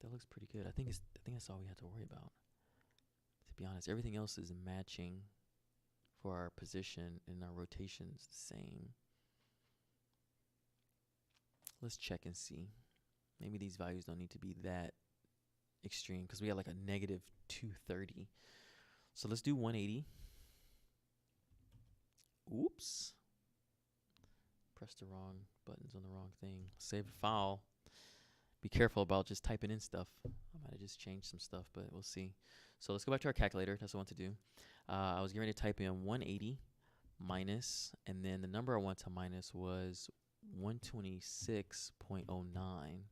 That looks pretty good. I think that's all we have to worry about. To be honest, everything else is matching for our position, and our rotation's the same. Let's check and see. Maybe these values don't need to be that extreme because we have like a negative 230. So let's do 180. Oops. Pressed the wrong buttons on the wrong thing. Save a file. Be careful about just typing in stuff. I might have just changed some stuff, but we'll see. So let's go back to our calculator. That's what I want to do. I was getting ready to type in 180 minus, and then the number I want to minus was 126.09,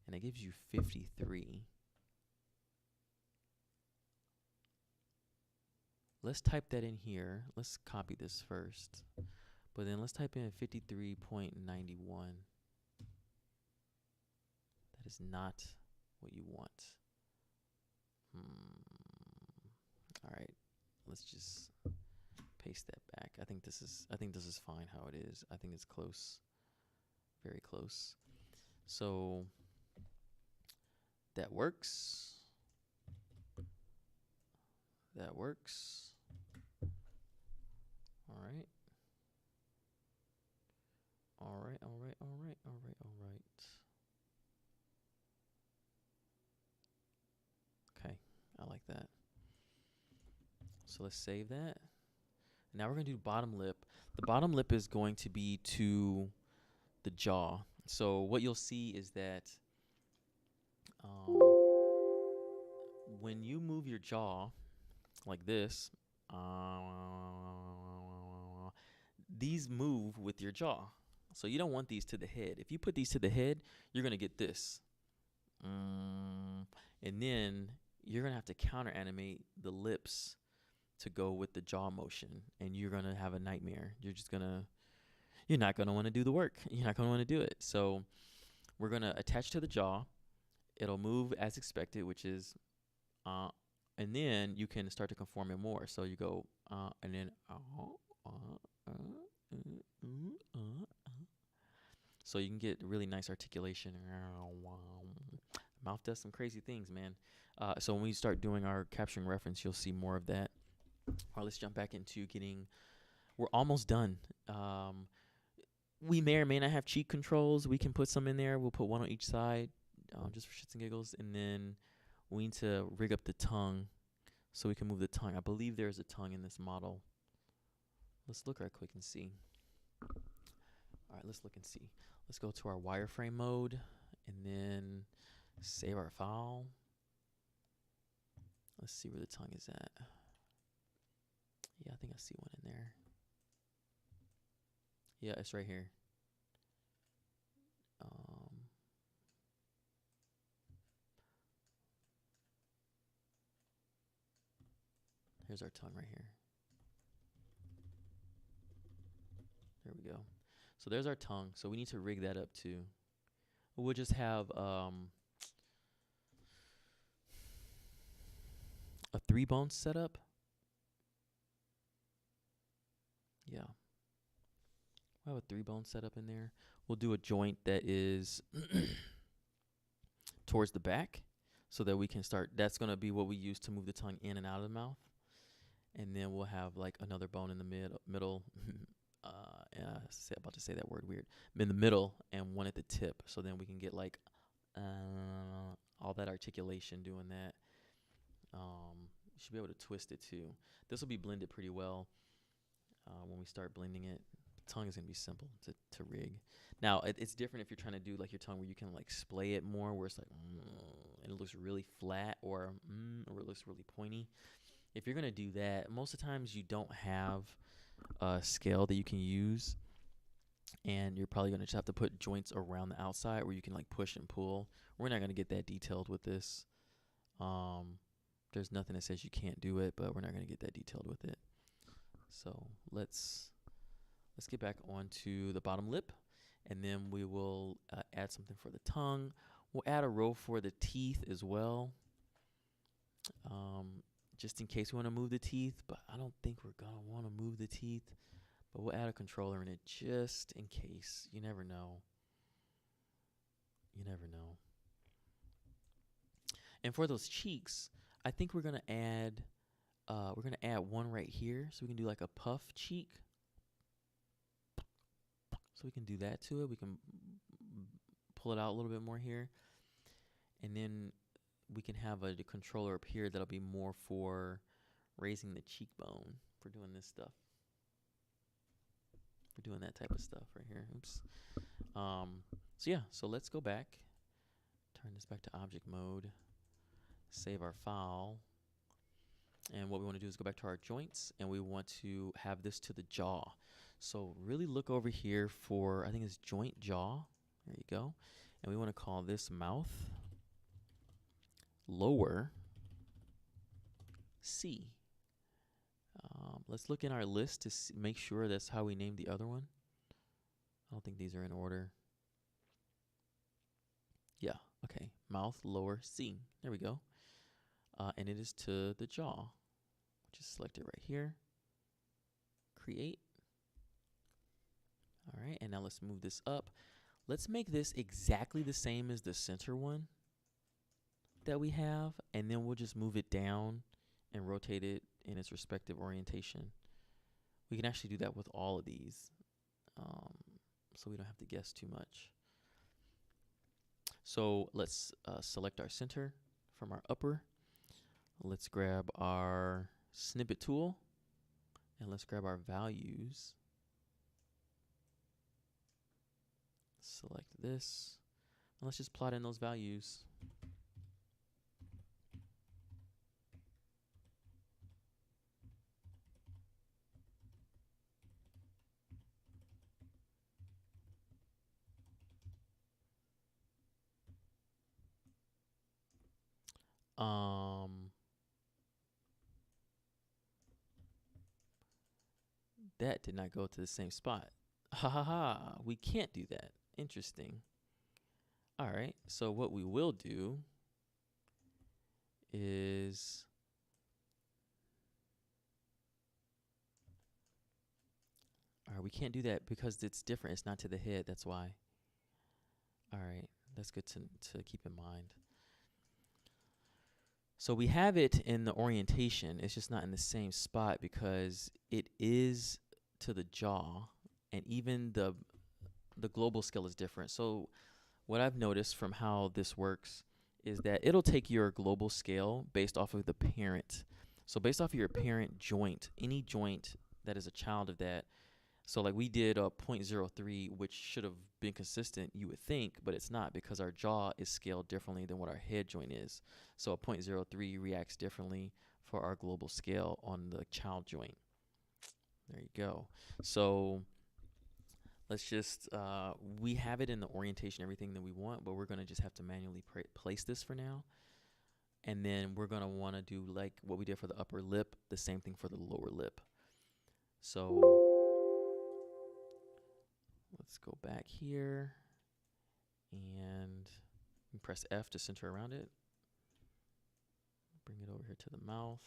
and it gives you 53. Let's type that in here. Let's copy this first, but then let's type in 53.91. That is not what you want. All right, let's just paste that back. I think this is fine how it is. I think it's close, very close. So that works. That works. All right. All right. All right. All right. All right. All right. Okay, I like that. So let's save that. Now we're going to do bottom lip. The bottom lip is going to be to the jaw. So what you'll see is that when you move your jaw like this, these move with your jaw. So you don't want these to the head. If you put these to the head, you're going to get this. And then you're going to have to counter animate the lips to go with the jaw motion, and you're going to have a nightmare. You're not going to want to do the work. You're not going to want to do it. So we're going to attach to the jaw. It'll move as expected, which is, and then you can start to conform it more. So you go, and then, so you can get really nice articulation. Mouth does some crazy things, man. So when we start doing our capturing reference, you'll see more of that. All right, let's jump back into we're almost done. We may or may not have cheat controls. We can put some in there. We'll put one on each side, just for shits and giggles. And then we need to rig up the tongue so we can move the tongue. I believe there's a tongue in this model. Let's look right quick and see. All right, let's look and see. Let's go to our wireframe mode and then save our file. Let's see where the tongue is at. Yeah, I think I see one in there. Yeah, it's right here. Here's our tongue right here. There we go. So there's our tongue. So we need to rig that up too. We'll just have a 3-bone setup. Yeah. We'll have a 3-bone setup in there. We'll do a joint that is towards the back so that we can start. That's going to be what we use to move the tongue in and out of the mouth. And then we'll have like another bone in the middle. About to say that word weird. In the middle and one at the tip. So then we can get like all that articulation doing that. You should be able to twist it too. This will be blended pretty well when we start blending it. The tongue is going to be simple to rig. Now, it's different if you're trying to do like your tongue where you can like splay it more, where it's like, and it looks really flat, or it looks really pointy. If you're going to do that, most of the times you don't have a scale that you can use, and you're probably going to just have to put joints around the outside where you can like push and pull. We're not going to get that detailed with this. There's nothing that says you can't do it, but we're not going to get that detailed with it. So let's get back onto the bottom lip, and then we will add something for the tongue. We'll add a row for the teeth as well, just in case we want to move the teeth, but I don't think we're going to want to move the teeth. But we'll add a controller in it just in case. You never know. You never know. And for those cheeks, I think we're gonna add one right here, so we can do like a puff cheek. So we can do that to it. We can pull it out a little bit more here, and then we can have a controller up here that'll be more for raising the cheekbone, for doing this stuff, for doing that type of stuff right here. Oops. So yeah, so let's go back, turn this back to object mode, save our file, and what we want to do is go back to our joints, and we want to have this to the jaw. So really look over here for, I think it's joint jaw. There you go. And we want to call this mouth lower C. Let's look in our list to make sure that's how we named the other one. I don't think these are in order. Yeah, okay. Mouth lower C. There we go. And it is to the jaw. Just select it right here. Create. All right, and now let's move this up. Let's make this exactly the same as the center one that we have, and then we'll just move it down and rotate it in its respective orientation. We can actually do that with all of these, so we don't have to guess too much. So let's select our center from our upper. Let's grab our snippet tool, and let's grab our values. Select this, and let's just plot in those values. That did not go to the same spot. Ha ha ha, we can't do that. Interesting. All right, so what we will do is we can't do that because it's different. It's not to the head, that's why. All right, that's good to keep in mind. So we have it in the orientation. It's just not in the same spot because it is to the jaw, and even the global scale is different. So what I've noticed from how this works is that it'll take your global scale based off of the parent. So based off of your parent joint, any joint that is a child of that. So like we did a 0.03, which should have been consistent, you would think, but it's not because our jaw is scaled differently than what our head joint is. So a 0.03 reacts differently for our global scale on the child joint. There you go. So let's just, we have it in the orientation, everything that we want, but we're going to just have to manually place this for now. And then we're going to want to do like what we did for the upper lip, the same thing for the lower lip. So let's go back here and press F to center around it. Bring it over here to the mouth.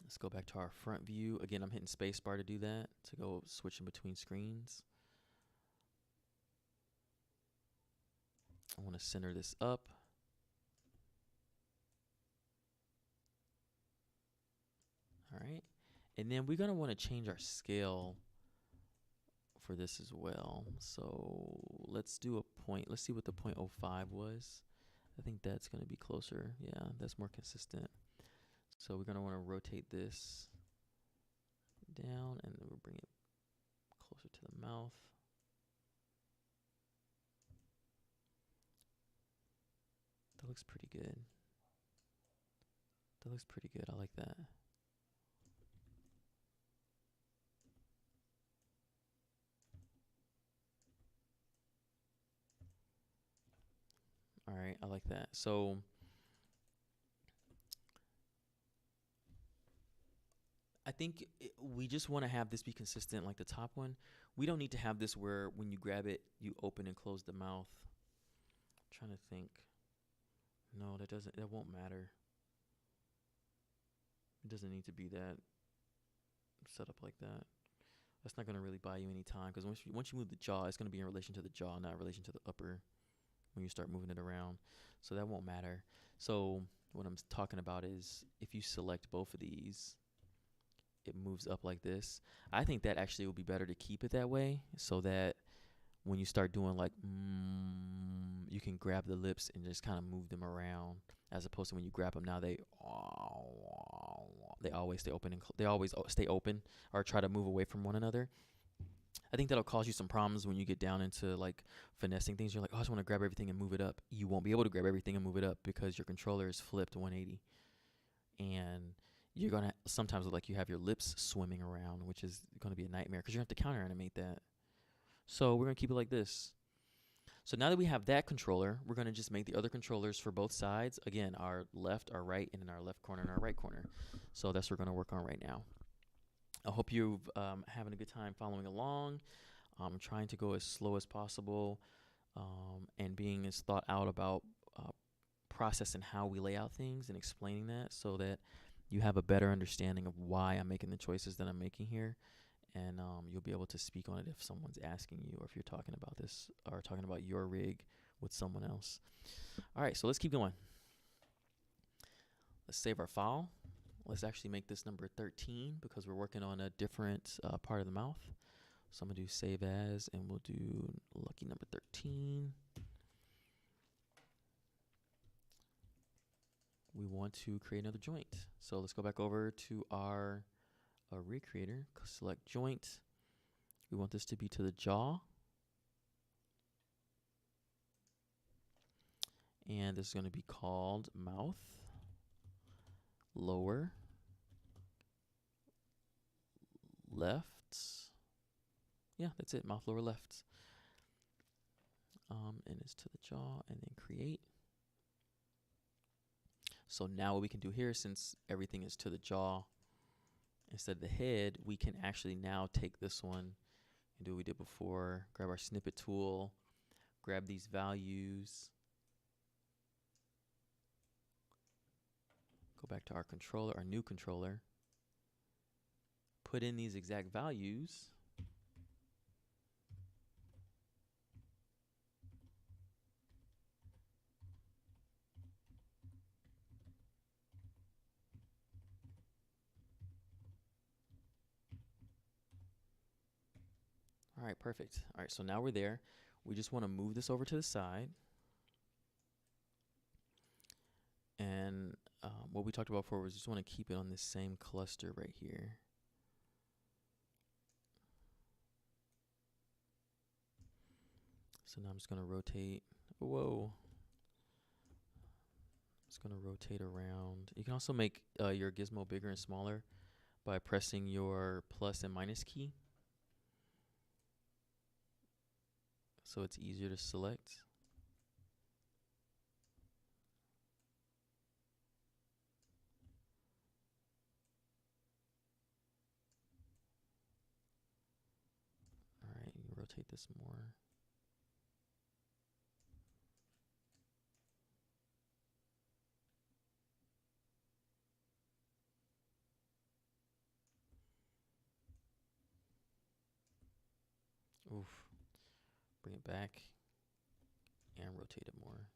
Let's go back to our front view. Again, I'm hitting spacebar to do that, to go switching between screens. I want to center this up. All right. And then we're going to want to change our scale for this as well. So let's do a point. Let's see what the 0.05 was. I think that's going to be closer. Yeah, that's more consistent. So we're going to want to rotate this down, and then we'll bring it closer to the mouth. That looks pretty good. That looks pretty good. I like that. All right, I like that. So I think we just want to have this be consistent, like the top one. We don't need to have this where when you grab it, you open and close the mouth. I'm trying to think. No, that won't matter. It doesn't need to be that set up like that. That's not going to really buy you any time, because once you move the jaw, it's going to be in relation to the jaw, not in relation to the upper when you start moving it around. So that won't matter. So what I'm talking about is if you select both of these, it moves up like this. I think that actually would be better to keep it that way, so that when you start doing like you can grab the lips and just kind of move them around, as opposed to when you grab them now, they always stay open, and they always stay open or try to move away from one another. I think that'll cause you some problems when you get down into like finessing things. You're like, oh, I just want to grab everything and move it up. You won't be able to grab everything and move it up because your controller is flipped 180, and you're gonna sometimes look like you have your lips swimming around, which is gonna be a nightmare because you have to counter animate that. So we're gonna keep it like this. So now that we have that controller, we're gonna just make the other controllers for both sides. Again, our left, our right, and then our left corner and our right corner. So that's what we're gonna work on right now. I hope you're having a good time following along. I'm trying to go as slow as possible, and being as thought out about processing how we lay out things and explaining that, so that you have a better understanding of why I'm making the choices that I'm making here. And you'll be able to speak on it if someone's asking you, or if you're talking about this or talking about your rig with someone else. All right, so let's keep going. Let's save our file. Let's actually make this number 13 because we're working on a different part of the mouth. So I'm gonna do save as, and we'll do lucky number 13. We want to create another joint. So let's go back over to our rig creator, select joint. We want this to be to the jaw. And this is going to be called mouth lower left. Yeah, that's it, mouth lower left. And it's to the jaw, and then create. So now what we can do here, since everything is to the jaw instead of the head, we can actually now take this one and do what we did before. Grab our snippet tool, grab these values, go back to our controller, our new controller, put in these exact values, all right, perfect. All right, so now we're there. We just want to move this over to the side. And what we talked about before was just want to keep it on this same cluster right here. So now I'm just going to rotate. Whoa. I'm just going to rotate around. You can also make your gizmo bigger and smaller by pressing your plus and minus key, so it's easier to select. All right, you rotate this more. bring it back and rotate it more.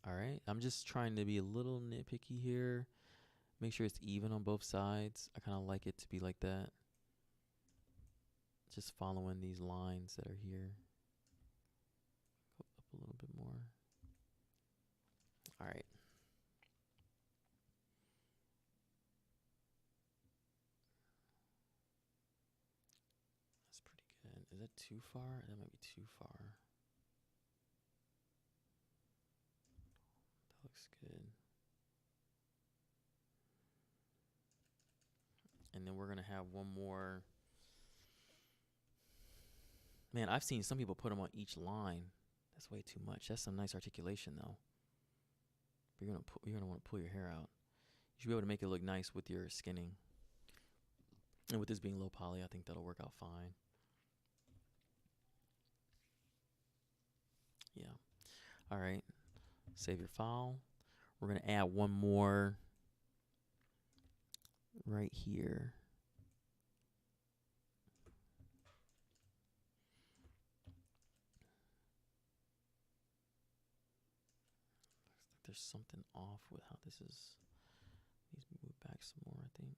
All right, I'm just trying to be a little nitpicky here. Make sure it's even on both sides. I kind of like it to be like that. Just following these lines that are here. Go up a little bit more. All right. That's pretty good. Is that too far? That might be too far. That looks good. And then we're going to have one more. Man, I've seen some people put them on each line. That's way too much. That's some nice articulation, though. But you're gonna want to pull your hair out. You should be able to make it look nice with your skinning. And with this being low poly, I think that'll work out fine. Yeah. All right. Save your file. We're gonna add one more right here. There's something off with how this is. Needs to move back some more, I think.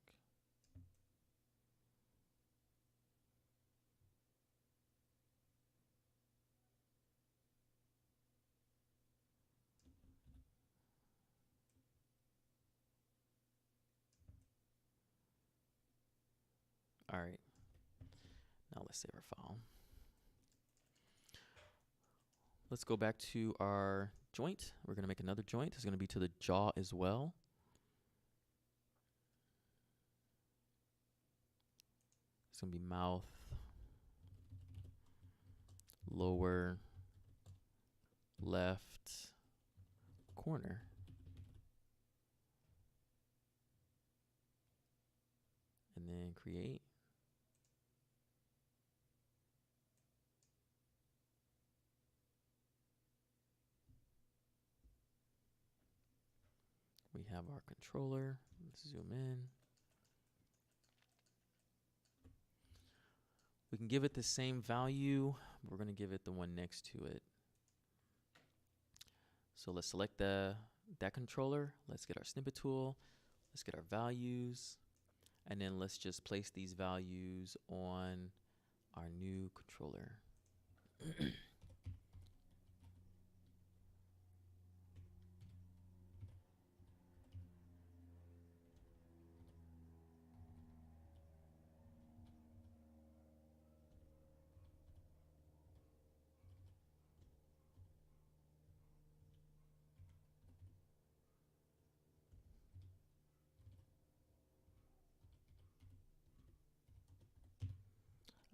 All right. Now let's save our file. Let's go back to our joint. We're going to make another joint. It's going to be to the jaw as well. It's going to be mouth, lower left corner. And then create. We have our controller. Let's zoom in. We can give it the same value. We're going to give it the one next to it. So let's select that controller. Let's get our snippet tool. Let's get our values. And then let's just place these values on our new controller.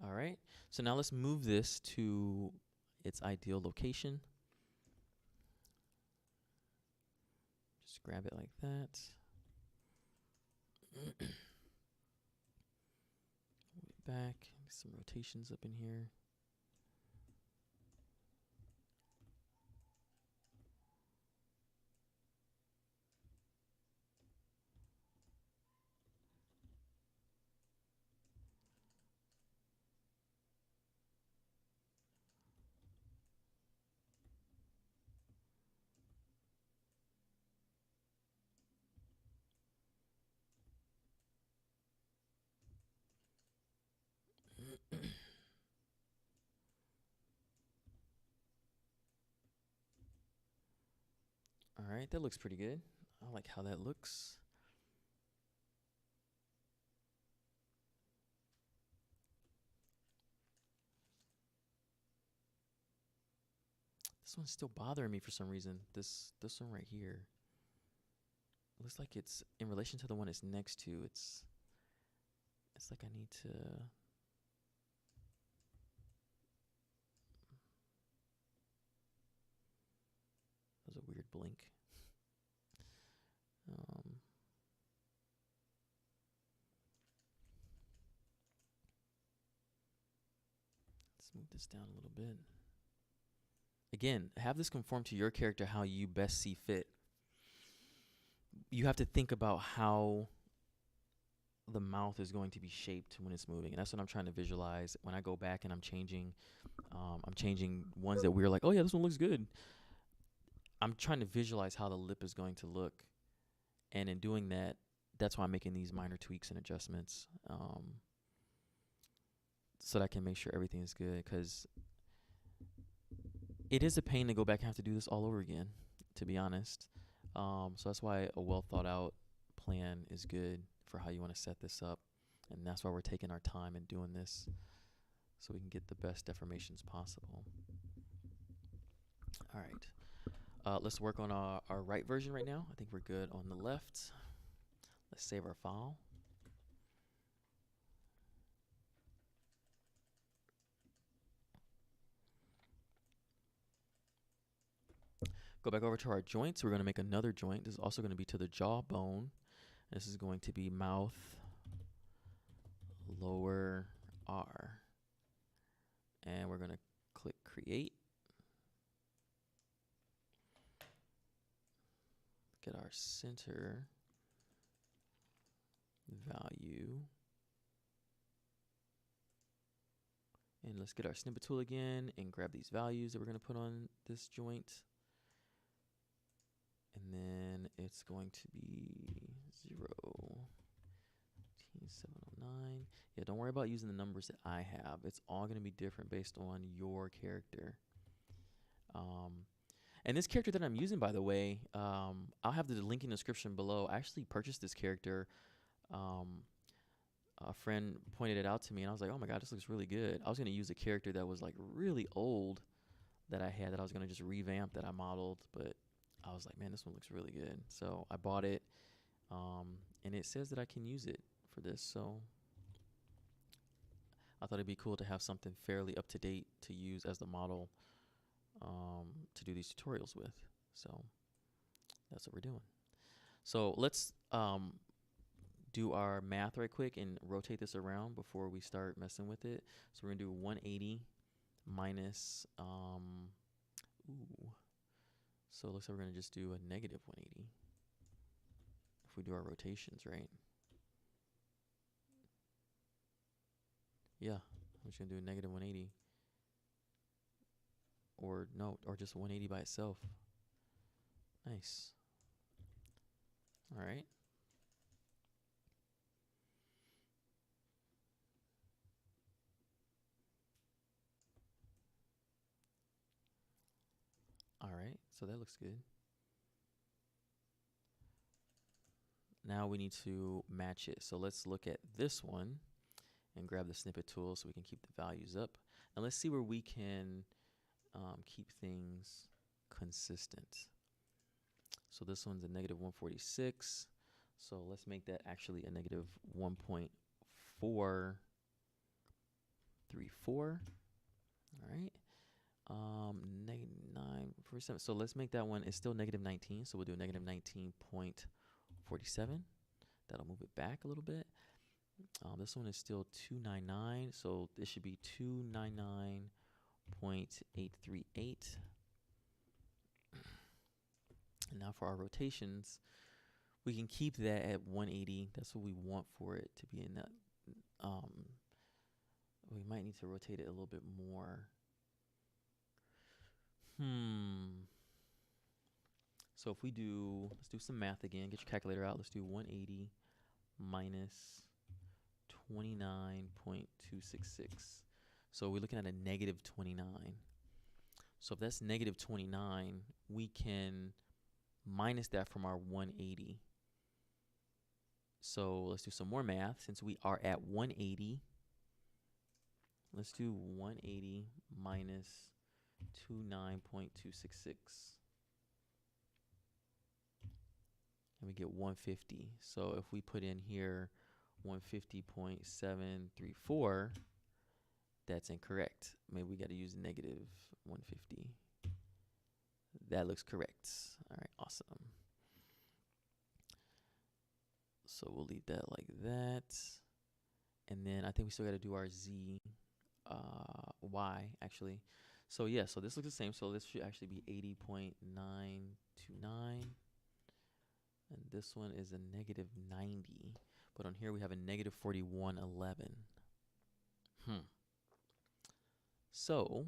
All right, so now let's move this to its ideal location. Just grab it like that. Move it back, some rotations up in here. All right, that looks pretty good. I like how that looks. This one's still bothering me for some reason. This one right here. It looks like it's in relation to the one it's next to. It's like I need to. That was a weird blink. Let's move this down a little bit. Again, have this conform to your character how you best see fit. you have to think about how the mouth is going to be shaped when it's moving, and that's what I'm trying to visualize when I go back and I'm changing ones that we're like, oh yeah, this one looks good. I'm trying to visualize how the lip is going to look, and in doing that, that's why I'm making these minor tweaks and adjustments, so that I can make sure everything is good, because it is a pain to go back and have to do this all over again, to be honest. So that's why a well thought out plan is good for how you want to set this up. And that's why we're taking our time and doing this, so we can get the best deformations possible. All right. Let's work on our right version right now. I think we're good on the left. Let's save our file. Go back over to our joints. We're going to make another joint. This is also going to be to the jawbone. This is going to be mouth, lower R. And we're going to click create. Get our center value. And let's get our snippet tool again and grab these values that we're going to put on this joint. And then it's going to be 0, 709. Yeah, don't worry about using the numbers that I have. It's all going to be different based on your character. And this character that I'm using, by the way, I'll have the link in the description below. I actually purchased this character. A friend pointed it out to me, and I was like, oh my God, this looks really good. I was going to use a character that was like really old that I had, that I was going to just revamp, that I modeled, but I was like, man, this one looks really good. So I bought it, and it says that I can use it for this. So I thought it'd be cool to have something fairly up to date to use as the model to do these tutorials with. So that's what we're doing. So let's do our math right quick and rotate this around before we start messing with it. So we're gonna do 180 minus, so it looks like we're gonna just do a negative 180 if we do our rotations, right? Yeah, I'm just gonna do a negative 180. Or no, or just 180 by itself. Nice. All right. All right, so that looks good. Now we need to match it. So let's look at this one and grab the snippet tool so we can keep the values up. And let's see where we can keep things consistent. So this one's a negative 146. So let's make that actually a negative 1.434. All right. Negative 947. So let's make that one, it's still negative 19. So we'll do a negative 19.47. That'll move it back a little bit. This one is still 299. So this should be 299.838. And now for our rotations, we can keep that at 180. That's what we want for it to be in that. We might need to rotate it a little bit more. So if we do, let's do some math again. Get your calculator out. Let's do 180 minus 29.266. So we're looking at a negative 29. So if that's negative 29, we can minus that from our 180. So let's do some more math. Since we are at 180, let's do 180 minus 29.266. And we get 150. So if we put in here 150.734, that's incorrect. Maybe we got to use negative 150. That looks correct. All right, awesome. So we'll leave that like that. And then I think we still got to do our Z, Y actually. So yeah, so this looks the same. So this should actually be 80.929. And This one is a negative 90. But on here we have a negative 4111. So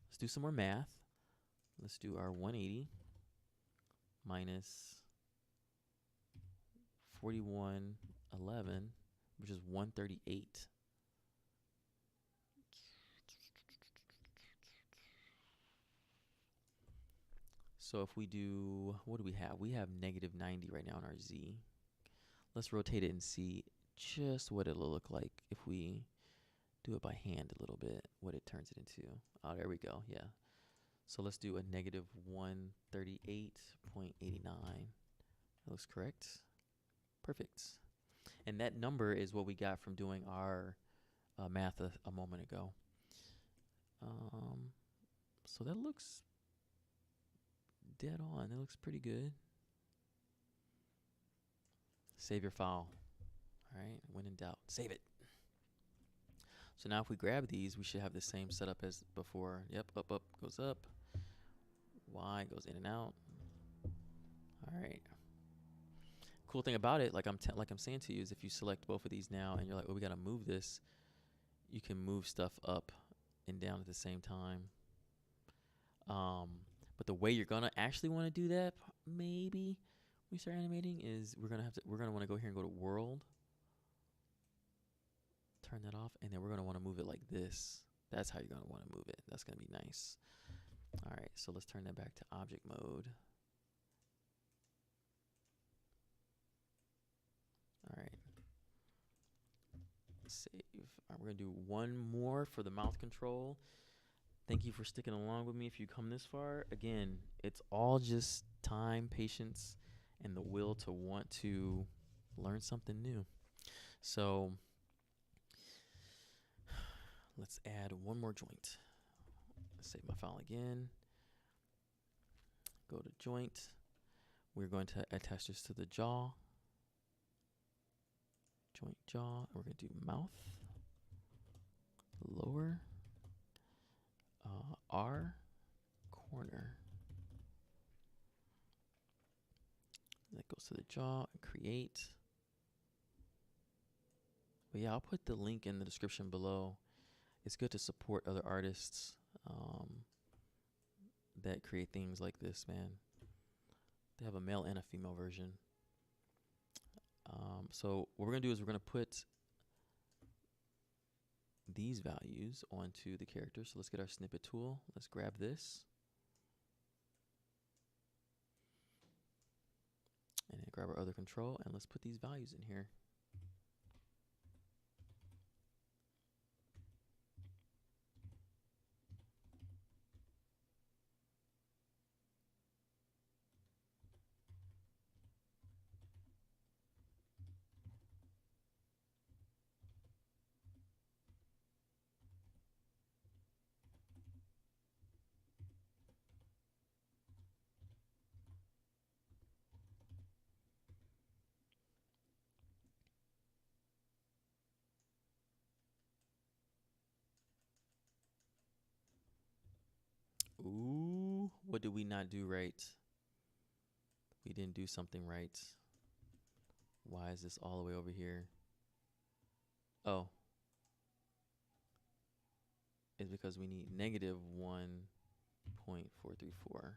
let's do some more math. Let's do our 180 minus 4111, which is 138. So if we do, what do we have? We have negative 90 right now in our Z. Let's rotate it and see just what it'll look like if we do it by hand a little bit, what it turns it into. Oh, there we go. Yeah. So let's do a negative 138.89. That looks correct. Perfect. And that number is what we got from doing our math a moment ago. So that looks dead on. That looks pretty good. Save your file. All right. When in doubt, save it. So now if we grab these, we should have the same setup as before. Yep, up, up, goes up. Y goes in and out. All right. Cool thing about it, like I'm saying to you, is if you select both of these now and you're like, oh, we got to move this, you can move stuff up and down at the same time. But the way you're gonna actually want to do that, maybe when we start animating, is we're gonna want to go here and go to world, turn that off, and then we're gonna want to move it like this. That's how you're gonna want to move it. That's gonna be nice. All right, so let's turn that back to object mode. All right. Save. All right, we're gonna do one more for the mouth control. Thank you for sticking along with me. If you come this far, again, it's all just time, patience, and the will to want to learn something new. So let's add one more joint. Save my file again. Go to joint. We're going to attach this to the jaw. Joint jaw. We're going to do mouth. Lower. R. Corner. That goes to the jaw. Create. But yeah, I'll put the link in the description below. It's good to support other artists that create things like this, man. They have a male and a female version. So what we're going to do is we're going to put these values onto the character. So let's get our snippet tool. Let's grab this. And then grab our other control, and let's put these values in here. Ooh, what did we not do right? We didn't do something right. Why is this all the way over here? Oh. It's because we need negative 1.434.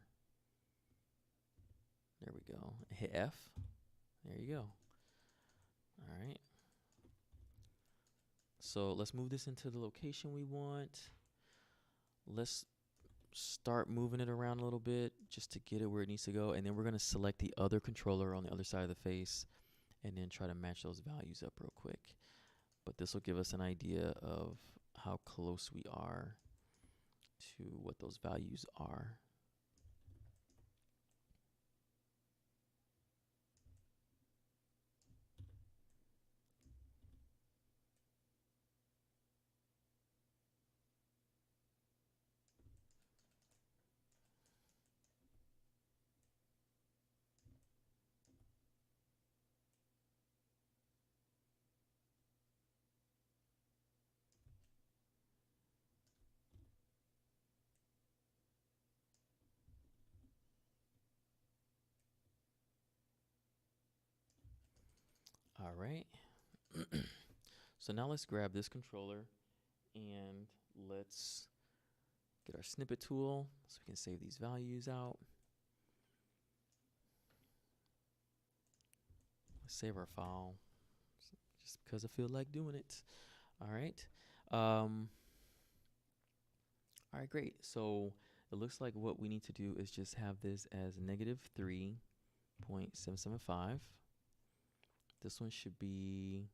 There we go. Hit F. There you go. All right. So let's move this into the location we want. Let's start moving it around a little bit just to get it where it needs to go. And then we're going to select the other controller on the other side of the face and then try to match those values up real quick. But this will give us an idea of how close we are to what those values are. right. So now let's grab this controller and let's get our snippet tool so we can save these values out. Let's save our file just because I feel like doing it. All right. All right, great. So it looks like what we need to do is just have this as -3.775. This one should be,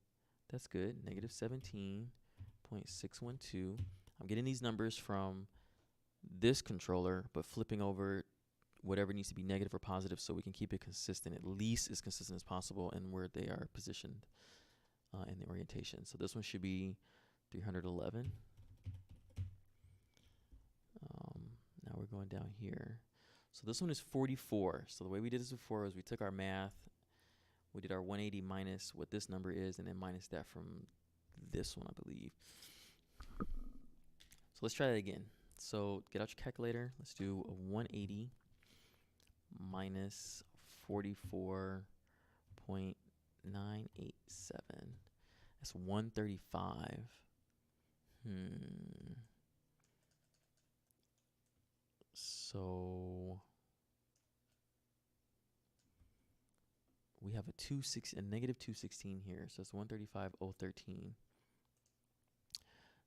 that's good, -17.612. I'm getting these numbers from this controller, but flipping over whatever needs to be negative or positive so we can keep it consistent, at least as consistent as possible in where they are positioned in the orientation. So this one should be 311. Now we're going down here. So this one is 44. So the way we did this before is we took our math, we did our 180 minus what this number is, and then minus that from this one, I believe. So let's try that again. So get out your calculator. Let's do a 180 minus 44.987. That's 135. So we have a -216 here. So it's 135.013.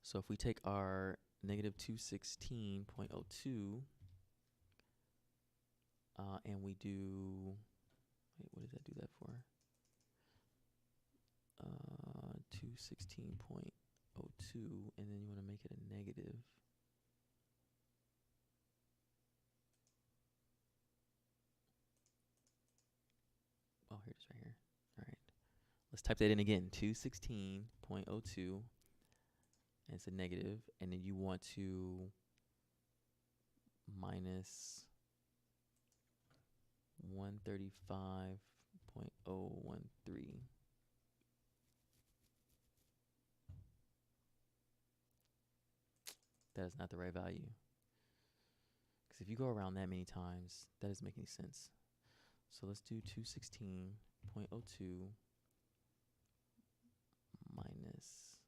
So if we take our -216.02 and we do, wait, what did that do that for? 216.02, and then you want to make it a negative. Oh, here it is right here. All right. Let's type that in again. 216.02, and it's a negative, and then you want to minus 135.013. That is not the right value. Because if you go around that many times, that doesn't make any sense. So let's do 216.02 minus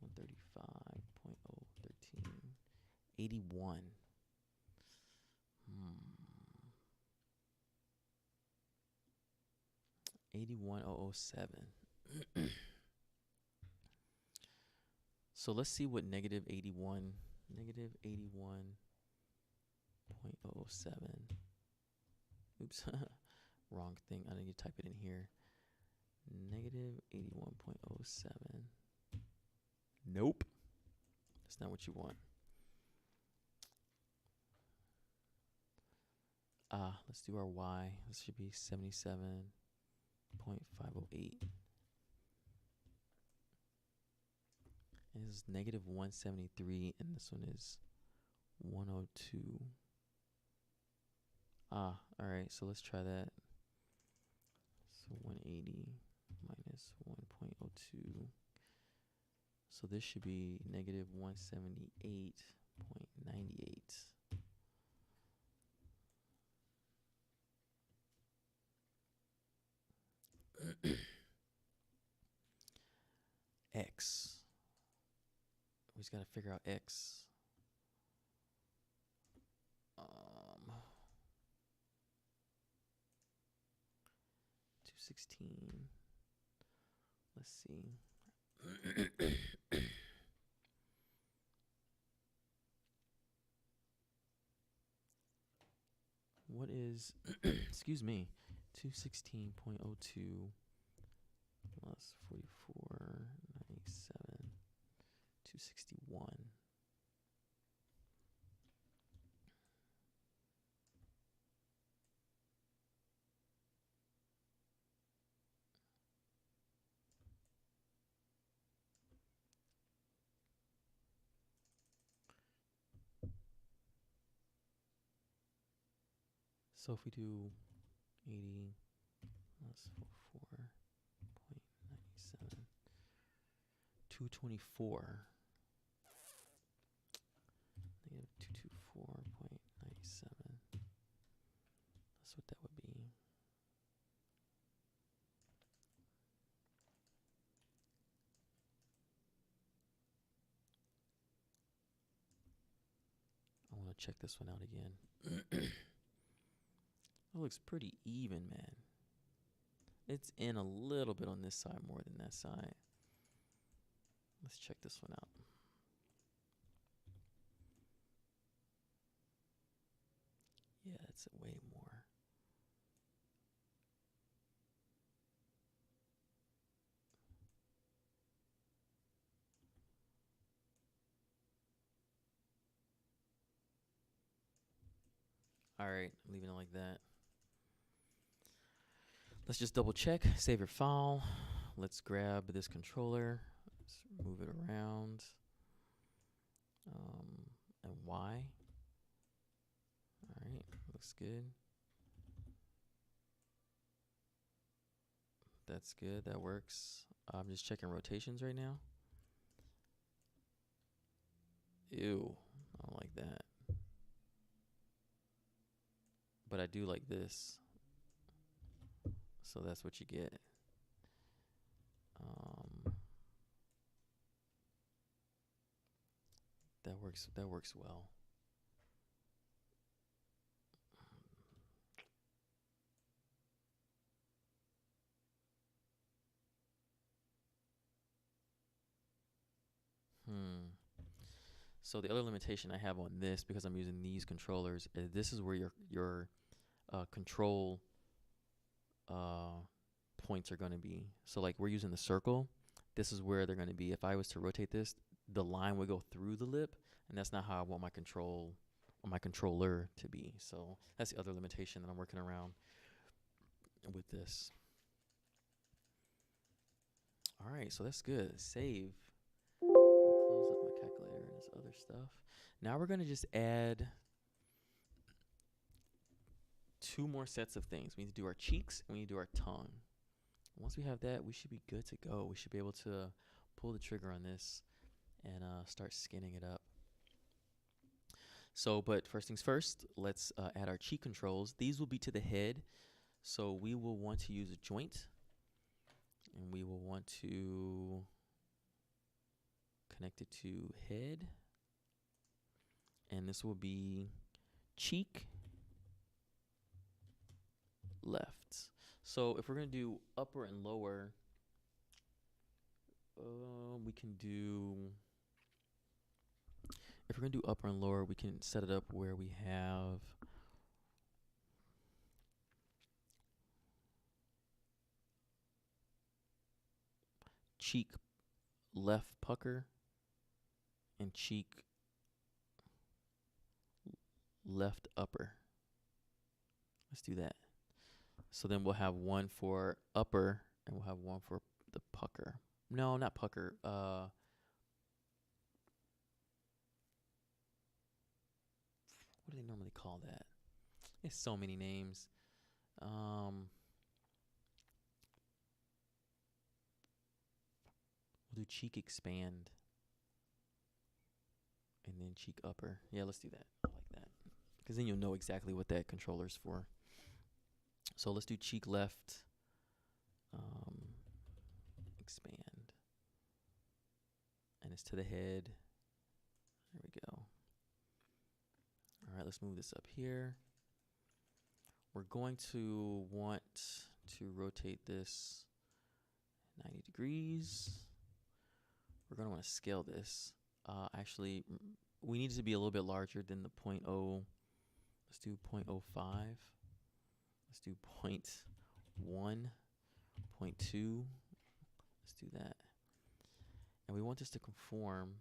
135.013. 81. 81,007. So let's see what -81.007. Oops, wrong thing. I need to type it in here. -81.07. Nope, that's not what you want. Let's do our y. This should be 77.508. And this is -173, and this one is 102. All right, so let's try that. So 180 minus 1.02. So this should be -178.98. X. We just got to figure out X. 216. Let's see. What is, excuse me, 216.02 plus 44.97, 261. So if we do 80 plus 44.97, 224. -224.97. That's what that would be. check this one out again. It looks pretty even, man. It's in a little bit on this side more than that side. Let's check this one out. Yeah, it's way more. All right, I'm leaving it like that. Let's just double check, save your file. Let's grab this controller, let's move it around, and Y. All right, looks good. That's good, that works. I'm just checking rotations right now. Ew, I don't like that. But I do like this. So that's what you get. That works well. So the other limitation I have on this, because I'm using these controllers, is this is where your control points are going to be. So like we're using the circle. This is where they're going to be. If I was to rotate this, the line would go through the lip, and that's not how I want my controller to be. So that's the other limitation that I'm working around with this. All right, so that's good. Save. Let me close up my calculator and this other stuff. Now we're going to just add 2 more sets of things. We need to do our cheeks and we need to do our tongue. Once we have that, we should be good to go. We should be able to pull the trigger on this and start skinning it up. So, but first things first, let's add our cheek controls. These will be to the head. So we will want to use a joint, and we will want to connect it to head. And this will be cheek left. So if we're going to do upper and lower, we can do, if we're going to do upper and lower, we can set it up where we have cheek left pucker and cheek left upper. Let's do that. So then we'll have one for upper and we'll have one for the pucker. No, not pucker. What do they normally call that? There's so many names. We'll do cheek expand and then cheek upper. Yeah, let's do that. I like that. Because then you'll know exactly what that controller's for. So let's do cheek left expand. And it's to the head. There we go. All right, let's move this up here. We're going to want to rotate this 90 degrees. We're going to want to scale this. Actually, we need it to be a little bit larger than the 0.0. Let's do 0.05. Let's do 0.1, 0.2. Let's do that. And we want this to conform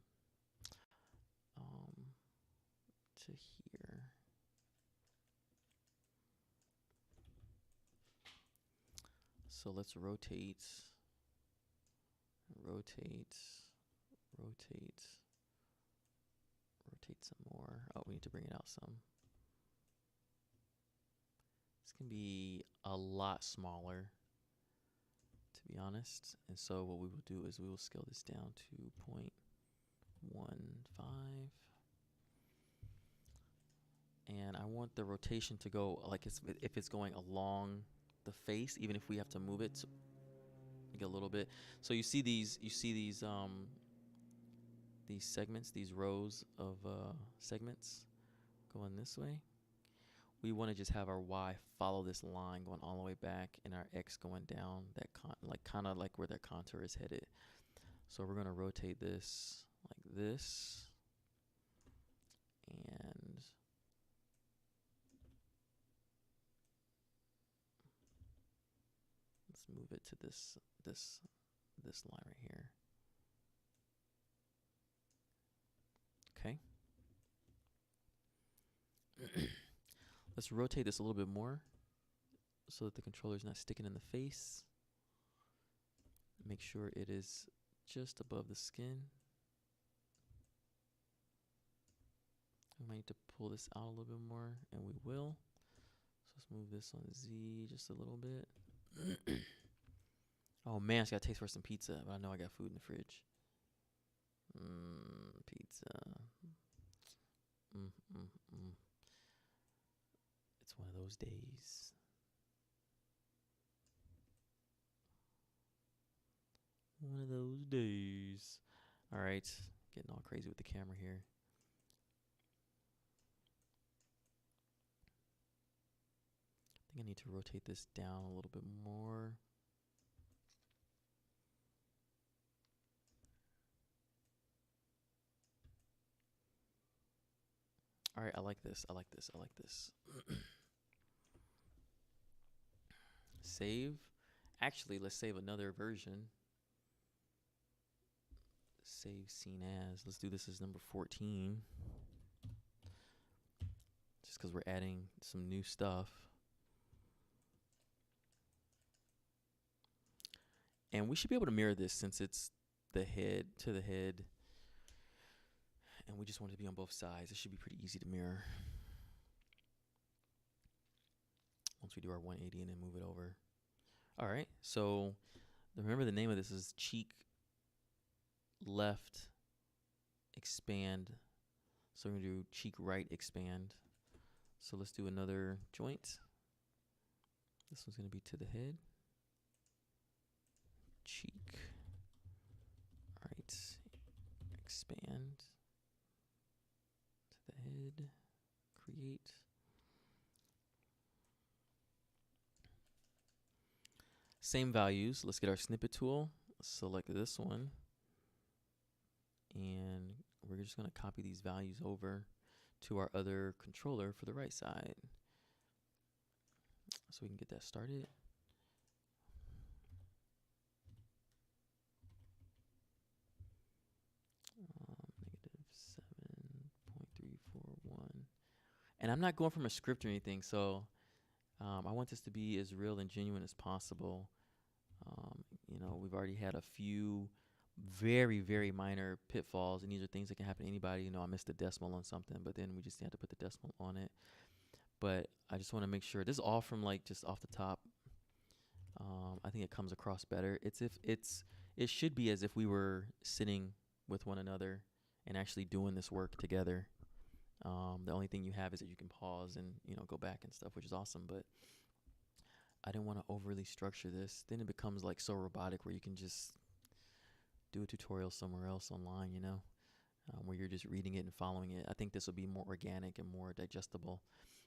to here. So let's rotate, rotate, rotate, rotate some more. Oh, we need to bring it out some. This can be a lot smaller, to be honest. And so what we will do is we will scale this down to 0.15. And I want the rotation to go like if it's going along the face, even if we have to move it like a little bit. So you see these segments, these rows of segments. going this way. We want to just have our y follow this line going all the way back, and our x going down that kind of like where that contour is headed. So we're going to rotate this like this, and let's move it to this line right here. Okay. Let's rotate this a little bit more so that the controller's not sticking in the face. Make sure it is just above the skin. We might need to pull this out a little bit more, and we will. So let's move this on Z just a little bit. Oh man, I just got a taste for some pizza, but I know I got food in the fridge. Pizza. It's one of those days. One of those days. All right, getting all crazy with the camera here. I think I need to rotate this down a little bit more. All right, I like this. I like this. I like this. Save. Actually, let's save another version. Save scene as. Let's do this as number 14. Just because we're adding some new stuff. And we should be able to mirror this since it's the head to the head. And we just want it to be on both sides. It should be pretty easy to mirror. Once we do our 180 and then move it over. All right, so remember the name of this is cheek left expand. So we're gonna do cheek right expand. So let's do another joint. This one's gonna be to the head. Cheek right expand to the head. Create. Same values. Let's get our snippet tool. Select this one. And we're just going to copy these values over to our other controller for the right side. So we can get that started. -7.341. And I'm not going from a script or anything, so I want this to be as real and genuine as possible. You know, we've already had a few very, very minor pitfalls, and these are things that can happen to anybody. You know, I missed a decimal on something, but then we just had to put the decimal on it. But I just want to make sure this is all from like just off the top. I think it comes across better. It should be as if we were sitting with one another and actually doing this work together. The only thing you have is that you can pause and, you know, go back and stuff, which is awesome. But I didn't want to overly structure this. Then it becomes like so robotic where you can just do a tutorial somewhere else online, you know, where you're just reading it and following it. I think this will be more organic and more digestible.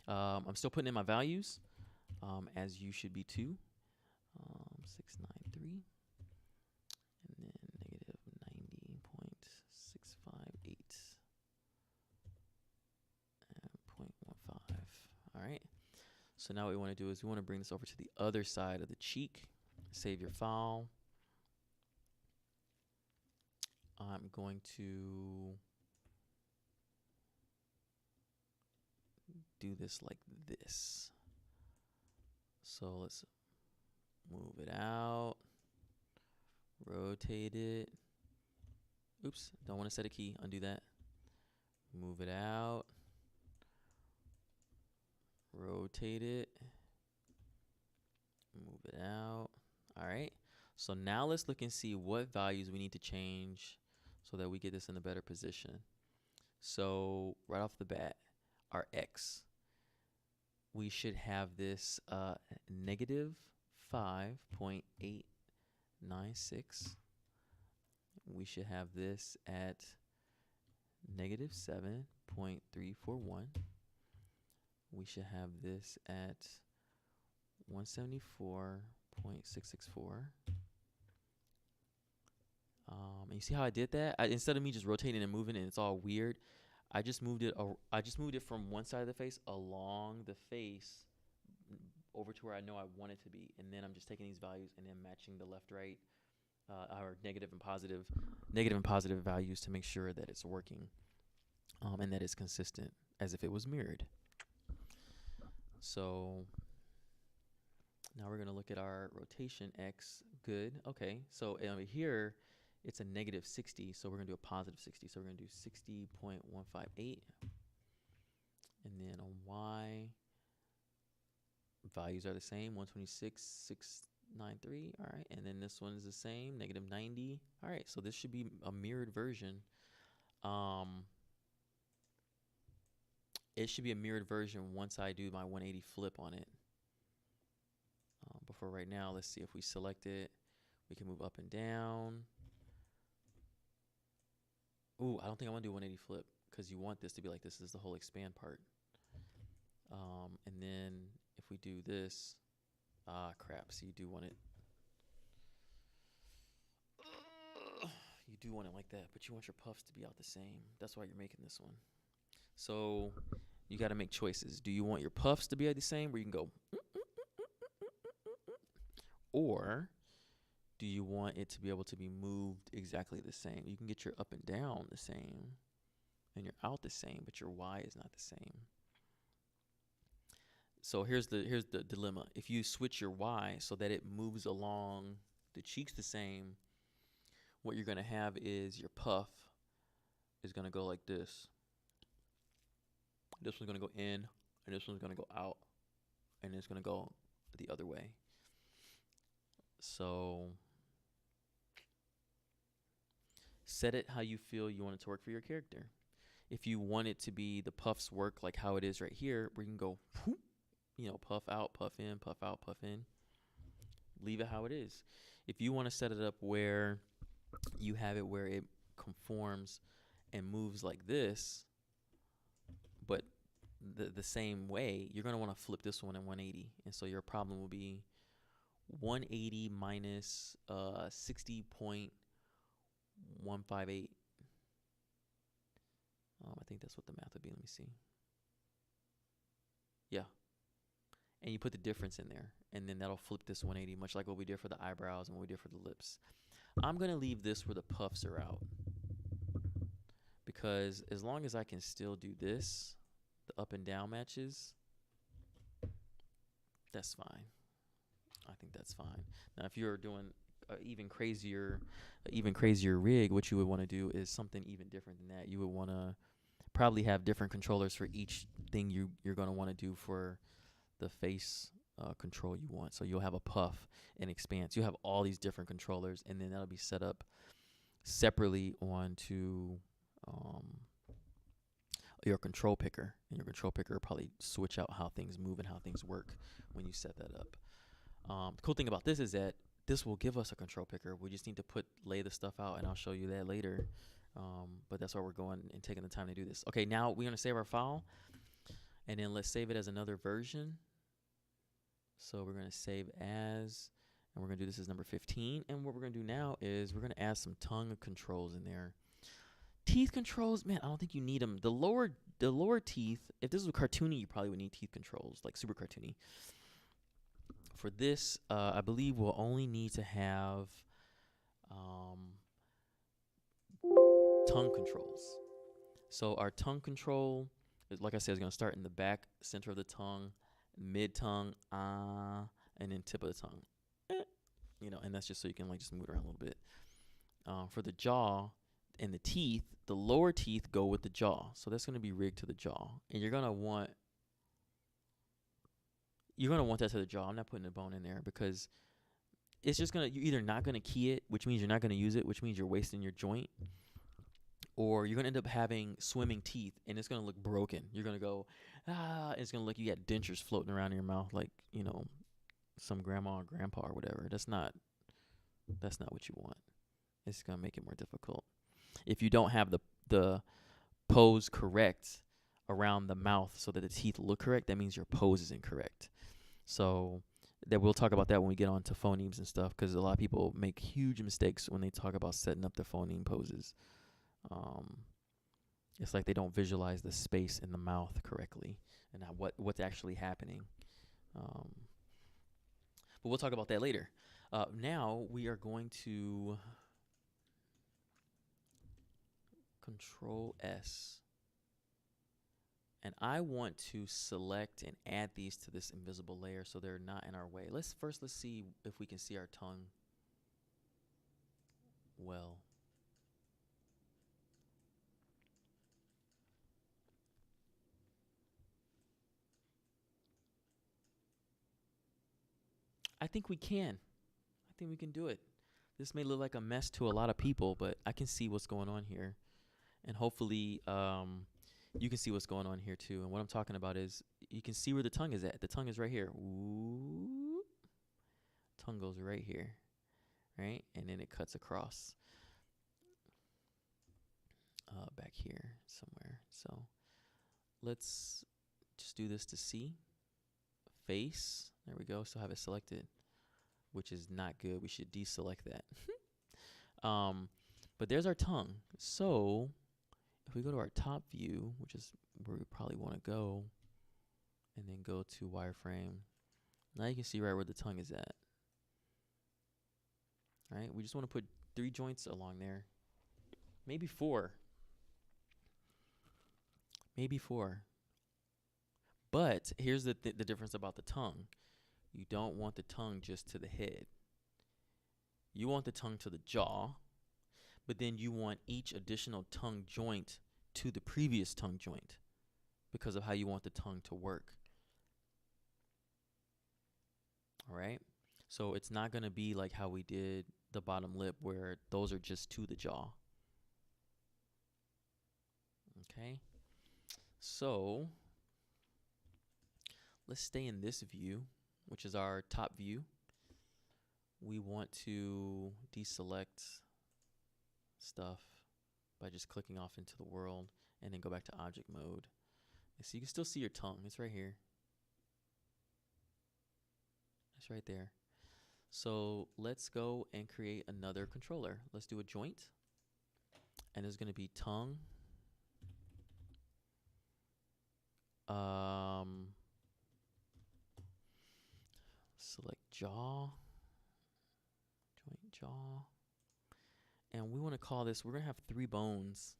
I'm still putting in my values, as you should be too. 693 and then -90.658 and 0.15. All right. So now what we want to do is we want to bring this over to the other side of the cheek. Save your file. I'm going to do this like this. So let's move it out, rotate it. Oops, don't want to set a key, undo that. Move it out, rotate it, move it out. All right, so now let's look and see what values we need to change so that we get this in a better position. So right off the bat, our X, we should have this -5.896. We should have this at -7.341. we should have this at 174.664. And you see how I did that? Instead of me just rotating and moving and it's all weird, I just moved it. I just moved it from one side of the face along the face over to where I know I want it to be, and then I'm just taking these values and then matching the left, right, our negative and positive values to make sure that it's working, and that it's consistent as if it was mirrored. So now we're gonna look at our rotation X. Good. Okay. So over here, it's a negative 60. So we're gonna do a positive 60. So we're gonna do 60.158. And then on Y, values are the same, 126.693. All right. And then this one is the same, negative 90. All right. So this should be a mirrored version. It should be a mirrored version once I do my 180 flip on it. But for right now, let's see if we select it. We can move up and down. Ooh, I don't think I want to do 180 flip because you want this to be like this. This is the whole expand part. And then if we do this, crap. So you do want it. You do want it like that, but you want your puffs to be out the same. That's why you're making this one. So you got to make choices. Do you want your puffs to be the same where you can go, or do you want it to be able to be moved exactly the same? You can get your up and down the same and your out the same, but your Y is not the same. So here's the dilemma. If you switch your Y so that it moves along the cheeks the same, what you're going to have is your puff is going to go like this. This one's going to go in, and this one's going to go out, and it's going to go the other way. So set it how you feel you want it to work for your character. If you want it to be the puffs work like how it is right here, where you can go, you know, puff out, puff in, puff out, puff in, leave it how it is. If you want to set it up where you have it where it conforms and moves like this, but the same way, you're going to want to flip this one in 180. And so your problem will be 180 minus 60.158. I think that's what the math would be. Let me see. Yeah. And you put the difference in there, and then that'll flip this 180, much like what we did for the eyebrows and what we did for the lips. I'm going to leave this where the puffs are out, because as long as I can still do this, the up and down matches, that's fine. I think that's fine. Now, if you're doing even crazier rig, what you would want to do is something even different than that. You would want to probably have different controllers for each thing you're going to want to do for the face control you want. So you'll have a puff and expanse. You'll have all these different controllers, and then that'll be set up separately onto your control picker. And your control picker will probably switch out how things move and how things work when you set that up. The cool thing about this is that this will give us a control picker. We just need to lay the stuff out, and I'll show you that later. But that's why we're going and taking the time to do this. Okay, now we're going to save our file, and then let's save it as another version. So we're going to save as, and we're going to do this as number 15. And what we're going to do now is we're going to add some tongue controls in there. Teeth controls, man, I don't think you need them. The lower teeth, if this was cartoony, you probably would need teeth controls, like super cartoony. For this, I believe we'll only need to have tongue controls. So our tongue control, like I said, is going to start in the back center of the tongue, mid-tongue, and then tip of the tongue. You know, and that's just so you can like just move it around a little bit. For the jaw and the teeth, the lower teeth go with the jaw. So that's going to be rigged to the jaw. And you're going to want that to the jaw. I'm not putting the bone in there because it's just you're either not going to key it, which means you're not going to use it, which means you're wasting your joint, or you're going to end up having swimming teeth, and it's going to look broken. You're going to go, it's going to look, you got dentures floating around in your mouth like, you know, some grandma or grandpa or whatever. That's not what you want. It's going to make it more difficult. If you don't have the pose correct around the mouth so that the teeth look correct, that means your pose is incorrect. So that we'll talk about that when we get on to phonemes and stuff, because a lot of people make huge mistakes when they talk about setting up the phoneme poses. It's like they don't visualize the space in the mouth correctly and what's actually happening. But we'll talk about that later. Now we are going to Control S. And I want to select and add these to this invisible layer so they're not in our way. Let's see if we can see our tongue well. I think we can. I think we can do it. This may look like a mess to a lot of people, but I can see what's going on here. And hopefully you can see what's going on here too. And what I'm talking about is you can see where the tongue is at. The tongue is right here. Ooh. Tongue goes right here, right? And then it cuts across back here somewhere. So let's just do this to see. Face. There we go. So have it selected, which is not good. We should deselect that. But there's our tongue. So if we go to our top view, which is where we probably want to go, and then go to wireframe, now you can see right where the tongue is at. All right, we just want to put 3 joints along there, maybe 4. Maybe 4. But here's the difference about the tongue. You don't want the tongue just to the head. You want the tongue to the jaw, but then you want each additional tongue joint to the previous tongue joint because of how you want the tongue to work. All right? So it's not going to be like how we did the bottom lip where those are just to the jaw. Okay? So let's stay in this view, which is our top view. We want to deselect stuff by just clicking off into the world and then go back to object mode. And so you can still see your tongue. It's right here. It's right there. So let's go and create another controller. Let's do a joint. And it's going to be tongue. Select jaw. Joint jaw. And we want to call this, we're going to have 3 bones.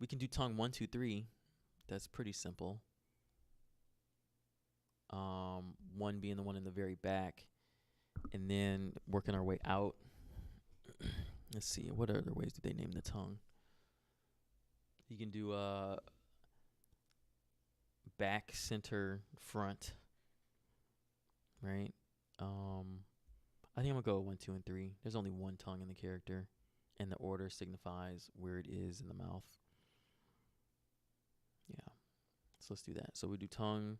We can do tongue 1, 2, 3. That's pretty simple. 1 being the one in the very back. And then working our way out. Let's see, what other ways do they name the tongue? You can do back, center, front. Right? I think I'm going to go 1, 2, and 3. There's only 1 tongue in the character, and the order signifies where it is in the mouth. Yeah. So let's do that. So we do tongue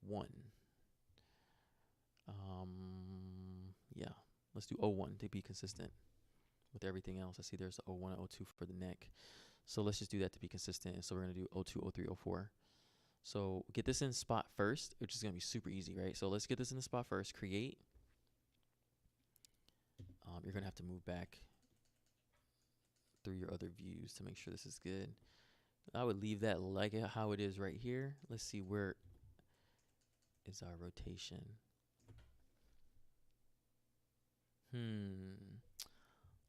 1. Yeah. Let's do O1 to be consistent with everything else. I see there's O1 and O2 for the neck. So let's just do that to be consistent. So we're going to do O2, O3, O4. So get this in spot first, which is going to be super easy, right? So let's get this in the spot first. Create. You're going to have to move back through your other views to make sure this is good. I would leave that like how it is right here. Let's see, where is our rotation?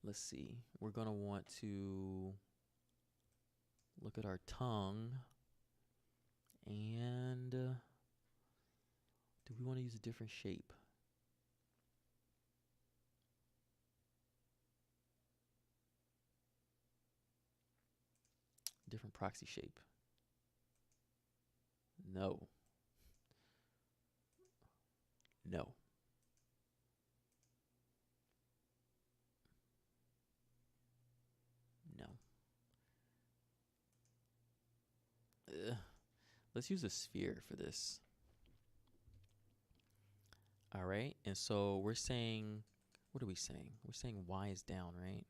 Let's see. We're going to want to look at our tongue. And do we want to use a different shape? Different proxy shape? No. No. No. Let's use a sphere for this. All right. And so we're saying, what are we saying? We're saying Y is down, right?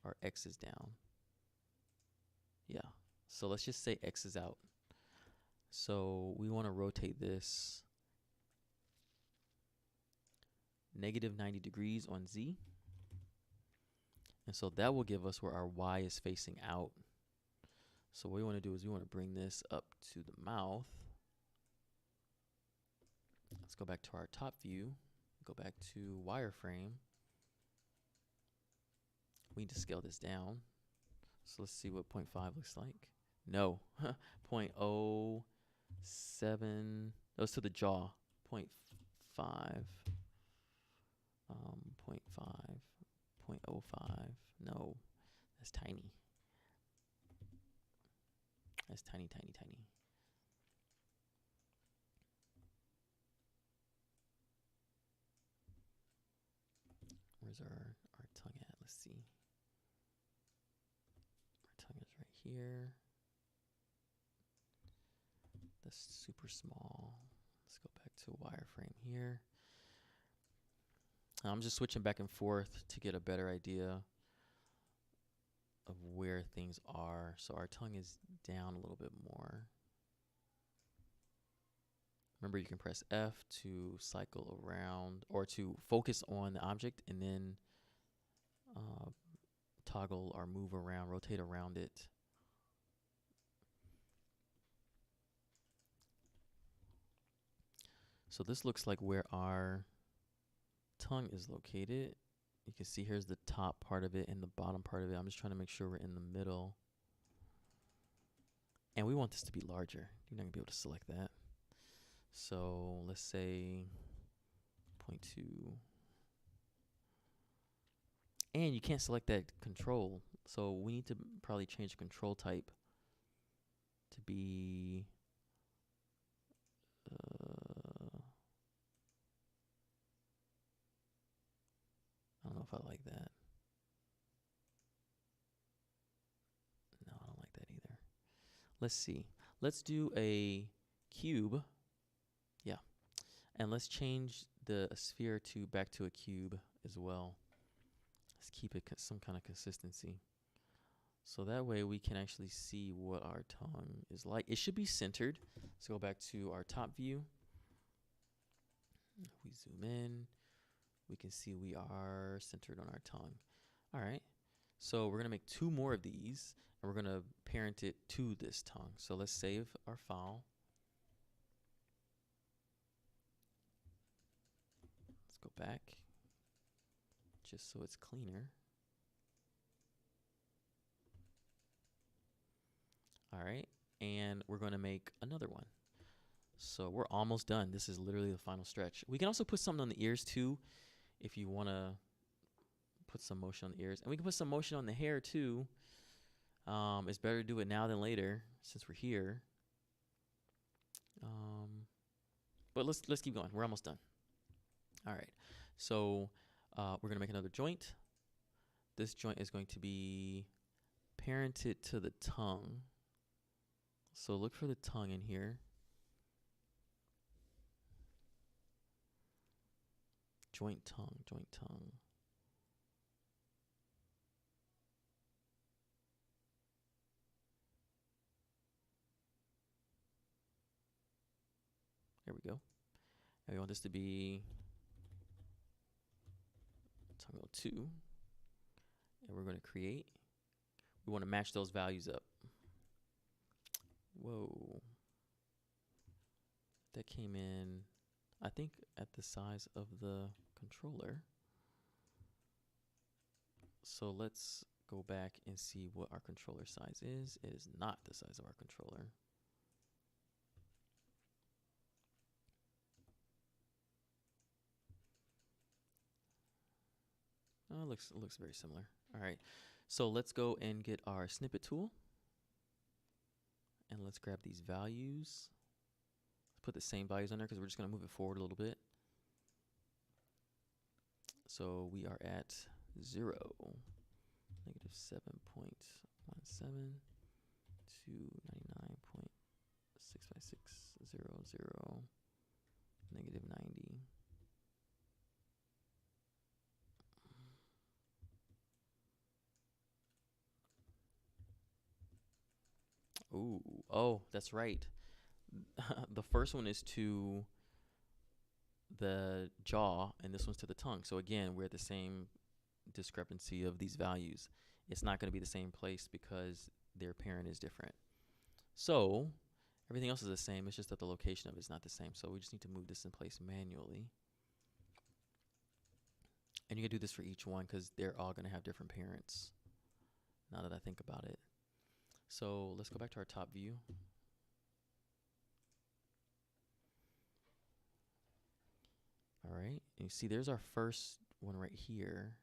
Or X is down. Yeah. So let's just say X is out. So we want to rotate this -90 degrees on Z. And so that will give us where our Y is facing out. So what we want to do is we want to bring this up to the mouth. Let's go back to our top view. Go back to wireframe. We need to scale this down. So let's see what 0.5 looks like. No, 0.07. Let's do the jaw. 0.5. 0.5. 0.05. No, that's tiny. That's tiny, tiny, tiny. Where's our tongue at? Let's see. Our tongue is right here. That's super small. Let's go back to wireframe here. I'm just switching back and forth to get a better idea of where things are. So our tongue is down a little bit more. Remember, you can press F to cycle around or to focus on the object and then toggle or move around, rotate around it. So this looks like where our tongue is located. You can see here's the top part of it and the bottom part of it. I'm just trying to make sure we're in the middle. And we want this to be larger. You're not gonna be able to select that. So let's say 0.2. And you can't select that control. So we need to probably change the control type to be I don't know if I like that. No, I don't like that either. Let's see. Let's do a cube. Yeah. And let's change the sphere to back to a cube as well. Let's keep it some kind of consistency. So that way we can actually see what our tongue is like. It should be centered. Let's go back to our top view. If we zoom in, we can see we are centered on our tongue. All right. So we're going to make 2 more of these, and we're going to parent it to this tongue. So let's save our file. Let's go back, just so it's cleaner. All right. And we're going to make another one. So we're almost done. This is literally the final stretch. We can also put something on the ears too, if you want to put some motion on the ears. And we can put some motion on the hair too. It's better to do it now than later since we're here. But let's keep going. We're almost done. All right. So we're going to make another joint. This joint is going to be parented to the tongue. So look for the tongue in here. Joint tongue, joint tongue. There we go. And we want this to be tongue 2. And we're going to create. We want to match those values up. Whoa. That came in, I think, at the size of the controller. So let's go back and see what our controller size is. It is not the size of our controller. Oh, it looks very similar. All right, so let's go and get our snippet tool. And let's grab these values. Let's put the same values on there because we're just going to move it forward a little bit. So we are at 0, -7.17 to 99.65600, -90. Ooh, oh, that's right. The first one is to the jaw, and this one's to the tongue. So again, we're at the same discrepancy of these values. It's not going to be the same place because their parent is different. So everything else is the same. It's just that the location of it is not the same. So we just need to move this in place manually. And you can do this for each one because they're all going to have different parents, now that I think about it. So let's go back to our top view. All right, and you see there's our first one right here.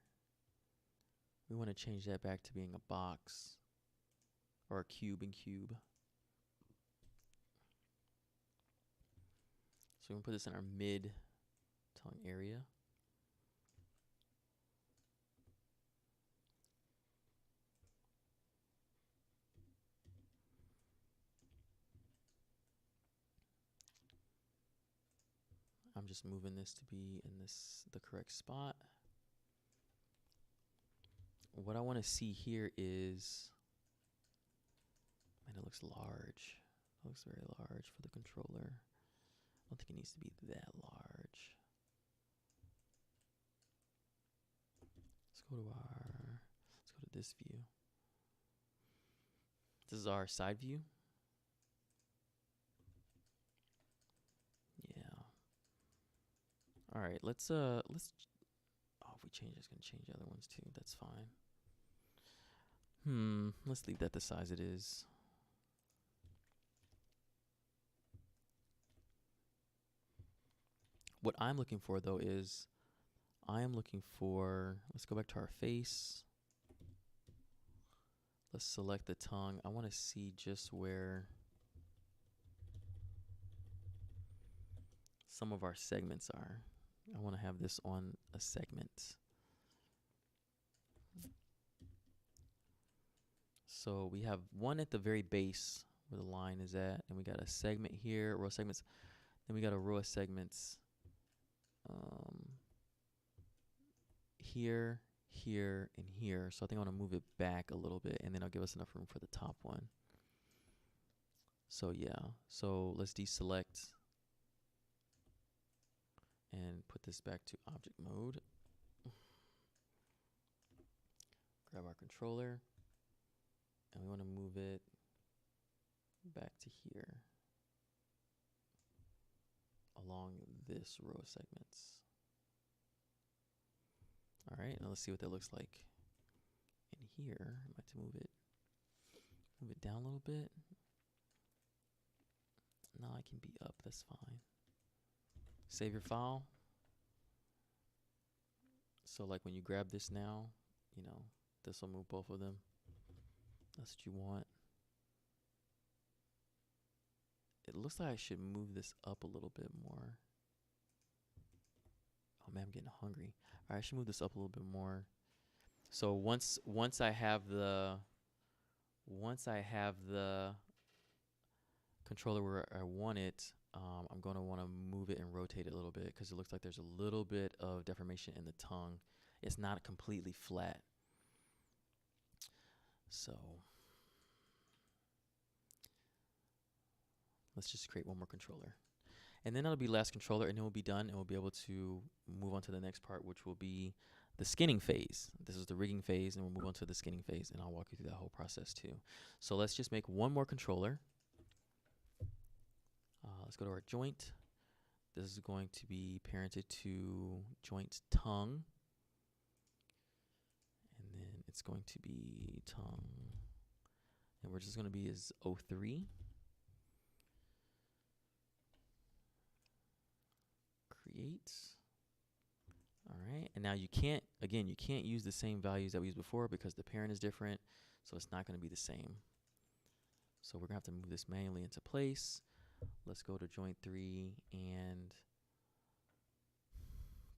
We want to change that back to being a box or a cube and cube. So we're going to put this in our mid tongue area. I'm just moving this to be in the correct spot. What I want to see here is, man, it looks large. It looks very large for the controller. I don't think it needs to be that large. Let's go to this view. This is our side view. Yeah. All right, oh, if we change, it's gonna change the other ones too. That's fine. Let's leave that the size it is. What I'm looking for though is, let's go back to our face. Let's select the tongue. I want to see just where some of our segments are. I want to have this on a segment. So we have one at the very base where the line is at, and we got a segment here, row of segments. Then we got a row of segments here, here, and here. So I think I want to move it back a little bit, and then I'll give us enough room for the top one. So yeah, so let's deselect and put this back to object mode. Grab our controller, and we want to move it back to here along this row of segments. All right, now let's see what that looks like in here. I might have to move it down a little bit. Now I can be up, that's fine. Save your file. So like when you grab this now, you know, this will move both of them. That's what you want. It looks like I should move this up a little bit more. Oh man, I'm getting hungry. All right, I should move this up a little bit more. So once I have the controller where I want it, I'm going to want to move it and rotate it a little bit because it looks like there's a little bit of deformation in the tongue. It's not completely flat. So let's just create one more controller. And then that'll be last controller, and then we'll be done, and we'll be able to move on to the next part, which will be the skinning phase. This is the rigging phase, and we'll move on to the skinning phase, and I'll walk you through that whole process too. So let's just make one more controller. Let's go to our joint. This is going to be parented to joint tongue. And then it's going to be tongue. And we're just going to be as 03. Create. All right. And now you can't use the same values that we used before because the parent is different. So it's not going to be the same. So we're going to have to move this manually into place. Let's go to joint 3 and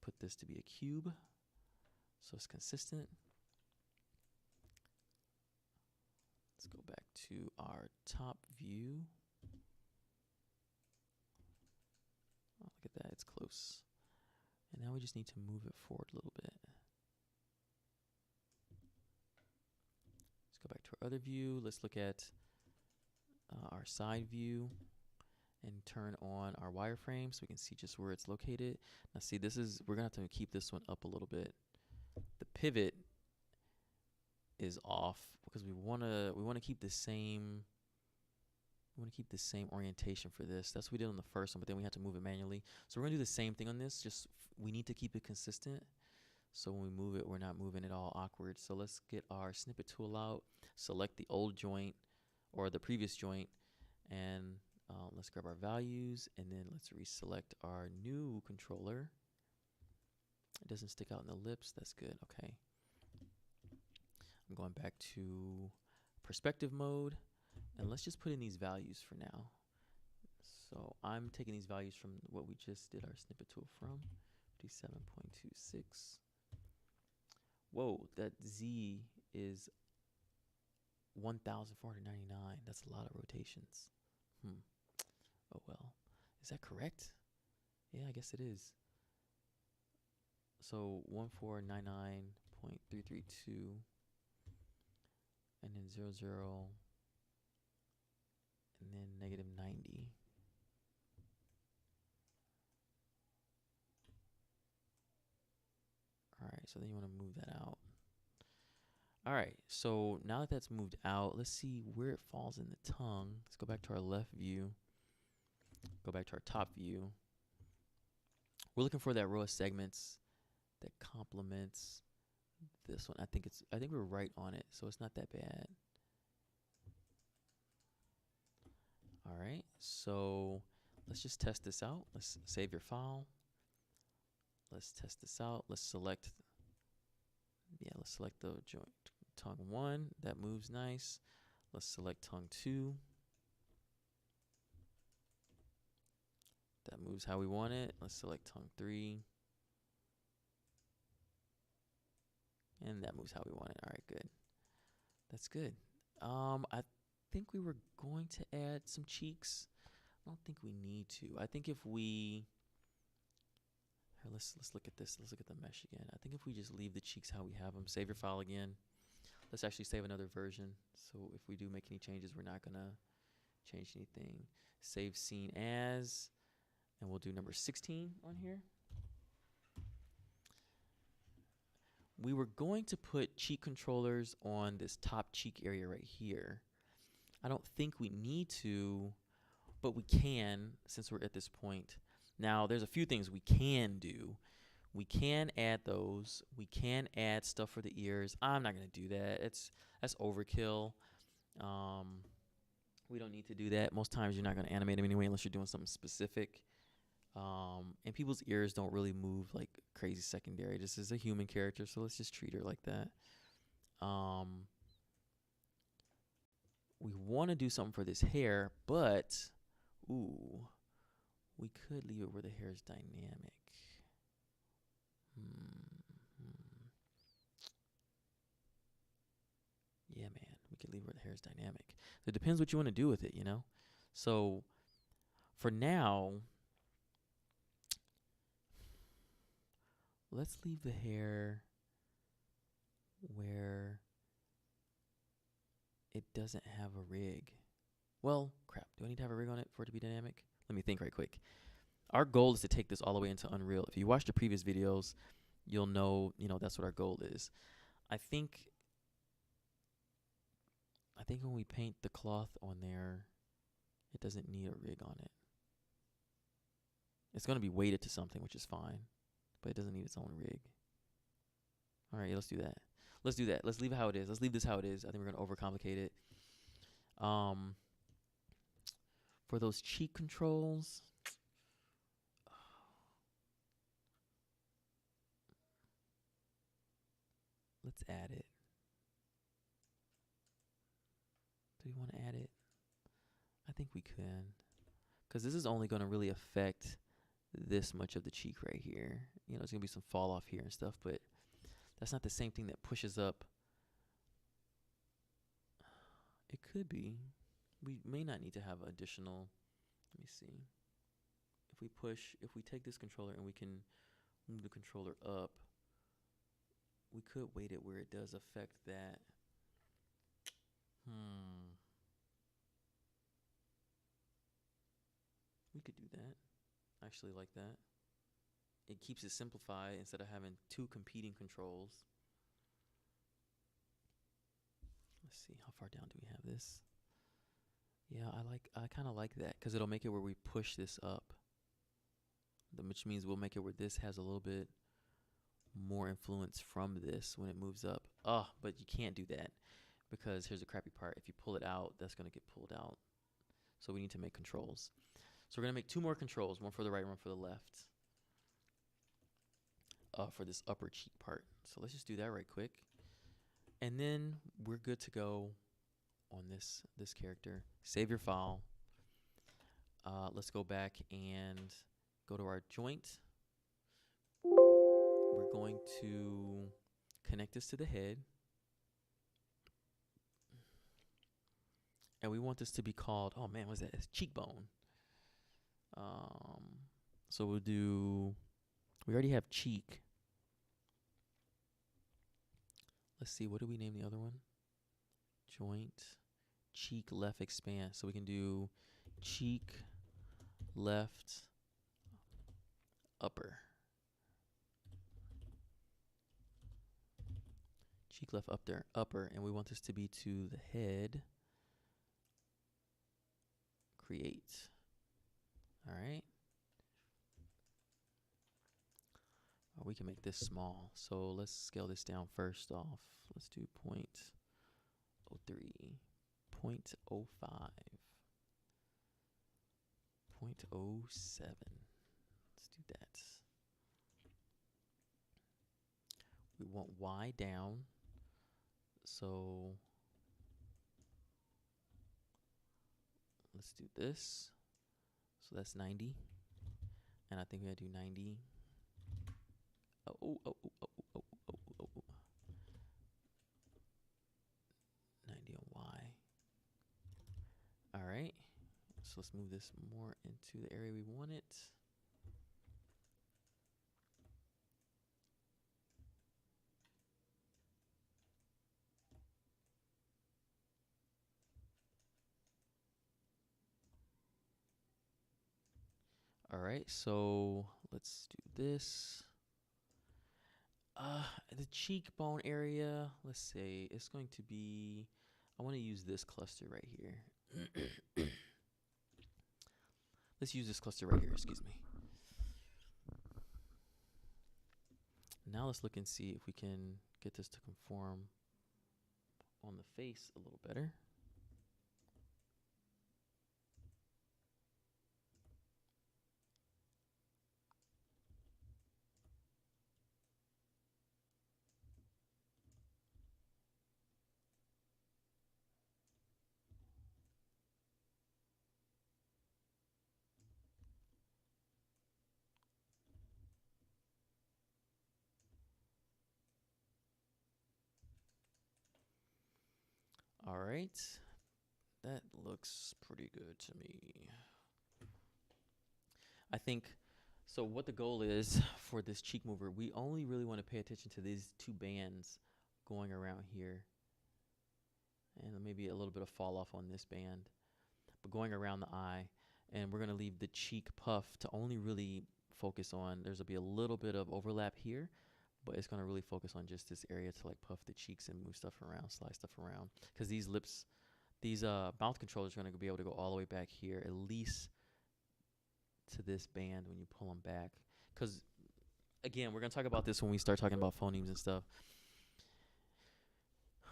put this to be a cube so it's consistent. Let's go back to our top view. Oh, look at that, it's close. And now we just need to move it forward a little bit. Let's go back to our other view. Let's look at our side view and turn on our wireframe so we can see just where it's located. Now see, we're gonna have to keep this one up a little bit. The pivot is off because we wanna keep the same orientation for this. That's what we did on the first one, but then we had to move it manually. So we're gonna do the same thing on this, just we need to keep it consistent. So when we move it, we're not moving it all awkward. So let's get our snippet tool out, select the old joint or the previous joint, and let's grab our values, and then let's reselect our new controller. It doesn't stick out in the ellipse. That's good. Okay. I'm going back to perspective mode, and let's just put in these values for now. So I'm taking these values from what we just did our snippet tool from, 57.26. Whoa, that Z is 1,499. That's a lot of rotations. Oh well. Is that correct? Yeah, I guess it is. So 1499.332 and then 00 and then -90. All right, so then you want to move that out. All right, so now that that's moved out, let's see where it falls in the tongue. Let's go back to our left view. Go back to our top view. We're looking for that row of segments that complements this one. I think we're right on it, so it's not that bad. All right, so let's just test this out. Let's save your file. Let's test this out. Let's select the joint tongue 1. That moves nice. Let's select tongue 2. That moves how we want it. Let's select tongue 3. And that moves how we want it. All right, good. That's good. I think we were going to add some cheeks. I don't think we need to. I think if we here, let's look at this. Let's look at the mesh again. I think if we just leave the cheeks how we have them, save your file again. Let's actually save another version. So if we do make any changes, we're not gonna change anything. Save scene as, and we'll do number 16 on here. We were going to put cheek controllers on this top cheek area right here. I don't think we need to, but we can since we're at this point. Now, there's a few things we can do. We can add those. We can add stuff for the ears. I'm not going to do that. That's overkill. We don't need to do that. Most times you're not going to animate them anyway unless you're doing something specific. And people's ears don't really move like crazy secondary. This is a human character, so let's just treat her like that. We want to do something for this hair, but we could leave it where the hair is dynamic. Yeah, man, we could leave where the hair is dynamic. So it depends what you want to do with it, you know? So for now, let's leave the hair where it doesn't have a rig. Well, crap. Do I need to have a rig on it for it to be dynamic? Let me think right quick. Our goal is to take this all the way into Unreal. If you watch the previous videos, you'll know, that's what our goal is. I think when we paint the cloth on there, it doesn't need a rig on it. It's going to be weighted to something, which is fine, but it doesn't need its own rig. All right, let's do that. Let's do that. Let's leave it how it is. Let's leave this how it is. I think we're going to overcomplicate it. For those cheek controls, let's add it. Do we want to add it? I think we can, because this is only going to really affect this much of the cheek right here. There's going to be some fall off here and stuff, but that's not the same thing that pushes up. It could be. We may not need to have additional. Let me see. If we take this controller and we can move the controller up, we could weight it where it does affect that. I actually like that. It keeps it simplified instead of having two competing controls. Let's see, how far down do we have this? Yeah, I kind of like that because it'll make it where we push this up, which means we'll make it where this has a little bit more influence from this when it moves up. Oh, but you can't do that because here's the crappy part. If you pull it out, that's going to get pulled out. So we need to make controls. So we're going to make two more controls, one for the right, one for the left, for this upper cheek part. So let's just do that right quick. And then we're good to go on this character. Save your file. Let's go back and go to our joint. We're going to connect this to the head. And we want this to be called, oh man, what's that? It's cheekbone. So we'll do, we already have cheek. Let's see, what do we name the other one? Joint, cheek left expand. So we can do cheek left upper. Cheek left up there, upper, and we want this to be to the head. Create. All right. We can make this small. So let's scale this down first off. Let's do 0.03, 0.05, 0.07. Let's do that. We want Y down. So let's do this. So that's 90. And I think we gotta do 90. Oh. 90 on Y. All right. So let's move this more into the area we want it. All right, so let's do this. The cheekbone area, let's say it's going to be, I want to use this cluster right here. Let's use this cluster right here, excuse me. Now let's look and see if we can get this to conform on the face a little better. All right, that looks pretty good to me. I think, so what the goal is for this cheek mover, we only really want to pay attention to these two bands going around here. And maybe a little bit of fall off on this band, but going around the eye. And we're going to leave the cheek puff to only really focus on, there's going to be a little bit of overlap here, but it's going to really focus on just this area to like puff the cheeks and move stuff around, slide stuff around. Because these lips, these mouth controllers are going to be able to go all the way back here, at least to this band when you pull them back. Because again, we're going to talk about this when we start talking about phonemes and stuff.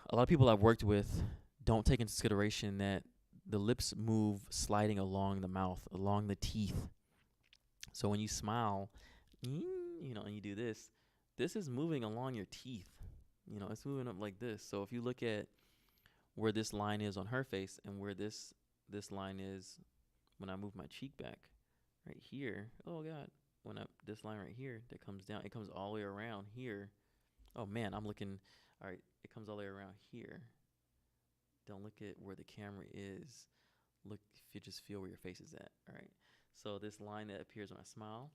A lot of people I've worked with don't take into consideration that the lips move sliding along the mouth, along the teeth. So when you smile, you know, and you do this, this is moving along your teeth. You know, it's moving up like this. So if you look at where this line is on her face and where this line is when I move my cheek back, right here. Oh God, when this line right here that comes down, it comes all the way around here. Oh man, I'm looking. All right, it comes all the way around here. Don't look at where the camera is. Look if you just feel where your face is at. All right. So this line that appears when I smile,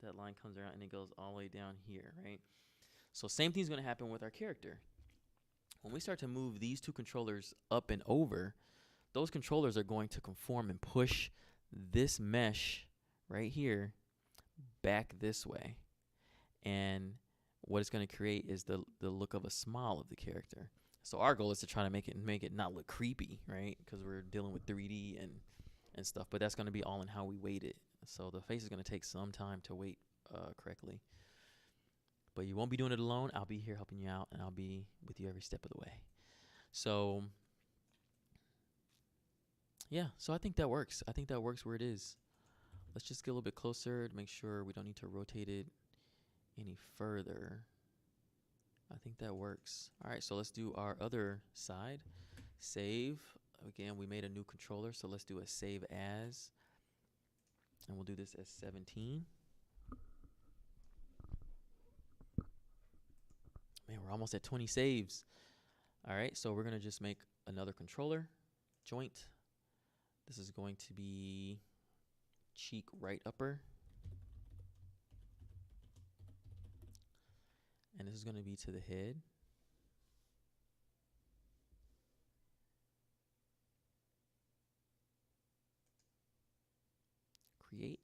that line comes around and it goes all the way down here, right? So same thing's going to happen with our character. When we start to move these two controllers up and over, those controllers are going to conform and push this mesh right here back this way. And what it's going to create is the look of a smile of the character. So our goal is to try to make it not look creepy, right? Because we're dealing with 3D and stuff. But that's going to be all in how we weight it. So the face is going to take some time to weight correctly. But you won't be doing it alone. I'll be here helping you out, and I'll be with you every step of the way. So yeah, so I think that works. I think that works where it is. Let's just get a little bit closer to make sure we don't need to rotate it any further. I think that works. All right, so let's do our other side. Save. Again, we made a new controller, so let's do a save as. And we'll do this as 17. Man, we're almost at 20 saves. All right, so we're going to just make another controller. Joint. This is going to be cheek right upper. And this is going to be to the head. Create.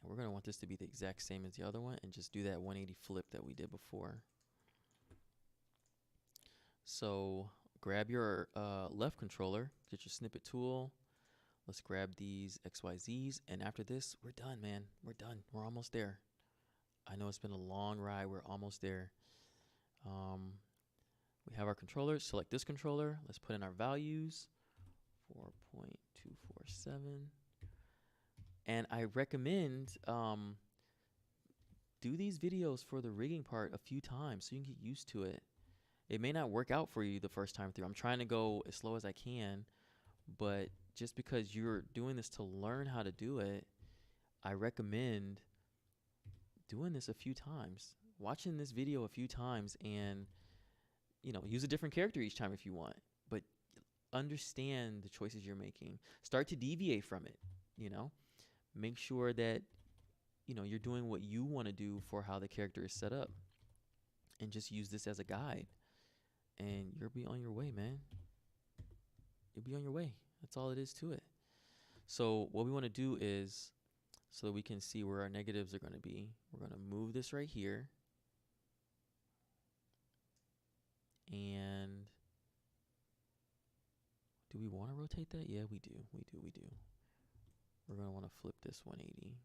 And we're going to want this to be the exact same as the other one and just do that 180 flip that we did before. So grab your left controller, get your snippet tool. Let's grab these XYZs. And after this, we're done, man. We're done. We're almost there. I know it's been a long ride. We're almost there. We have our controller. Select this controller. Let's put in our values. 4.247. And I recommend do these videos for the rigging part a few times so you can get used to it. It may not work out for you the first time through. I'm trying to go as slow as I can, but just because you're doing this to learn how to do it, I recommend doing this a few times, watching this video a few times, and use a different character each time if you want, but understand the choices you're making. Start to deviate from it. Make sure that you're doing what you want to do for how the character is set up, and just use this as a guide, and you'll be on your way, man. You'll be on your way. That's all it is to it. So what we want to do is, so that we can see where our negatives are going to be, we're going to move this right here. And do we want to rotate that? Yeah, we do. We do. We're going to want to flip this 180.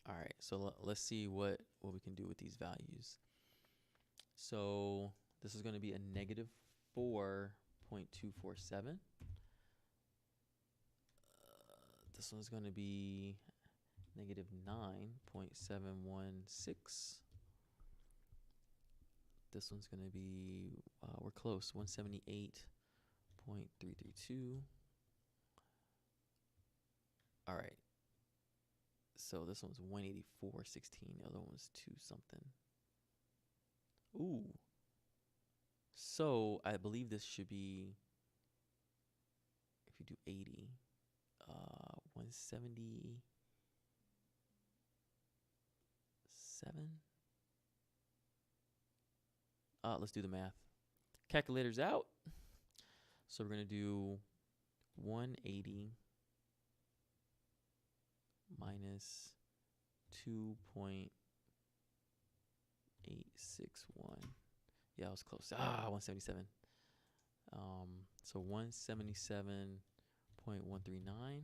All right, so let's see what we can do with these values. So this is going to be a negative 4.247. This one's going to be negative 9.716. This one's going to be, we're close, 178.332. All right. So this one's 184.16. The other one's 2 something. Ooh. So I believe this should be, if you do 80, 177. Let's do the math. Calculator's out. So we're going to do 180 minus 2.861. Yeah, I was close. 177. So 177.139.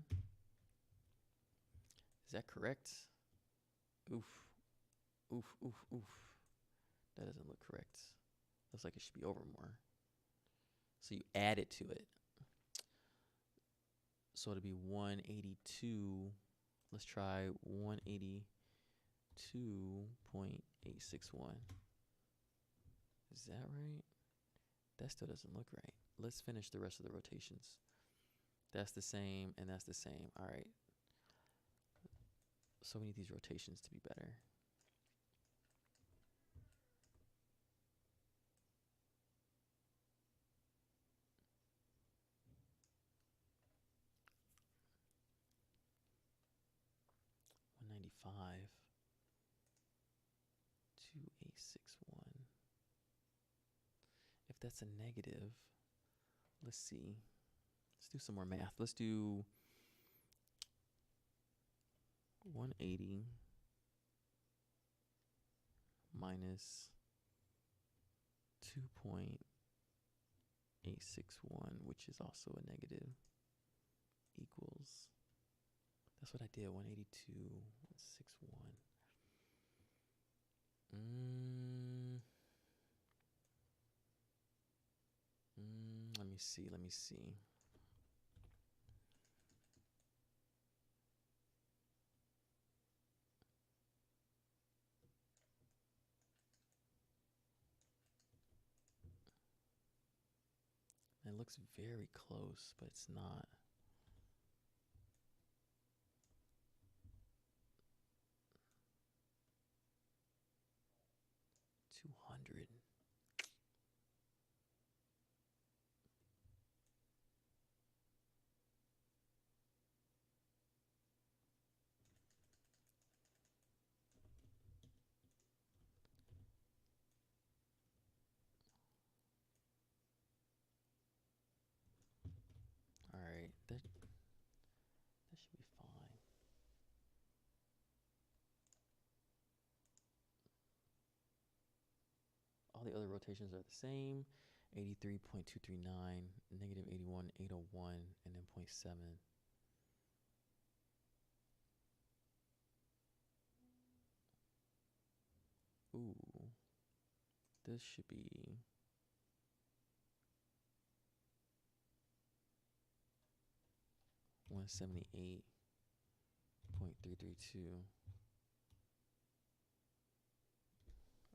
Is that correct? Oof. That doesn't look correct. Looks like it should be over more. So you add it to it. So it'll be 182. Let's try 182.861. Is that right? That still doesn't look right. Let's finish the rest of the rotations. That's the same, and that's the same. All right. So we need these rotations to be better. $195. 2861. if that's a negative, let's see. Let's do some more math. Let's do 180 minus 2.861, which is also a negative, equals, that's what I did, 182.61. Let me see. It looks very close, but it's not. $200. All right, that should be fine. All the other rotations are the same. 83.239, negative 81.801, and then 0.7. Ooh, this should be 178.332.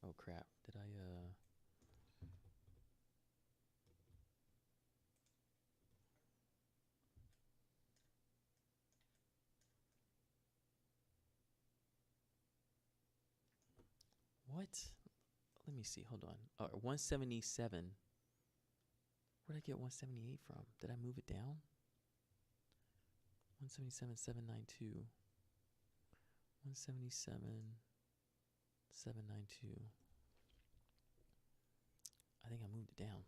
Oh crap, did I what? Let me see, hold on. 177. Where'd I get 178 from? Did I move it down? 177.792. 177.792. I think I moved it down.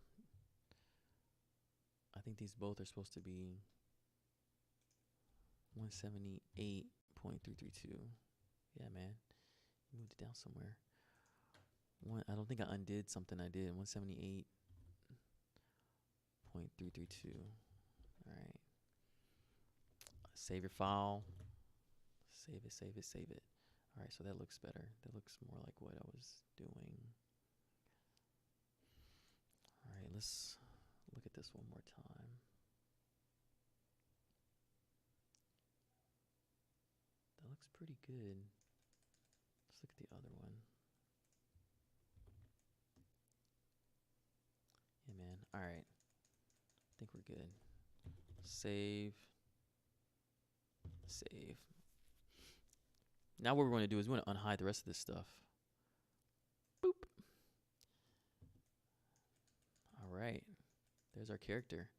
I think these both are supposed to be 178.332. Yeah, man. You moved it down somewhere. I don't think I undid something I did. 178.332. All right. Save your file. Save it, save it, save it. All right, so that looks better. That looks more like what I was doing. All right, let's look at this one more time. That looks pretty good. Let's look at the other one. Yeah, man. All right. I think we're good. Save. Save. Now what we're going to do is we're going to unhide the rest of this stuff. Boop. All right. There's our character.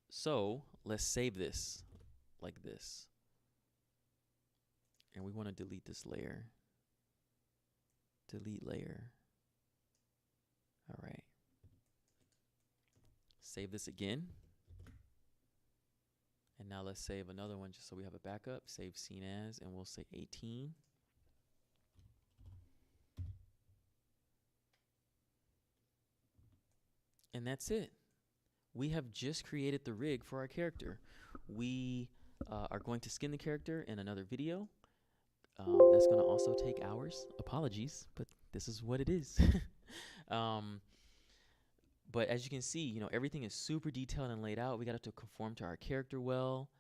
So let's save this like this. And we want to delete this layer. Delete layer. All right. Save this again. And now let's save another one just so we have a backup. Save scene as, and we'll say 18. And that's it. We have just created the rig for our character. We are going to skin the character in another video. That's going to also take hours. Apologies, but this is what it is. But as you can see, you know, everything is super detailed and laid out. We got it to conform to our character well.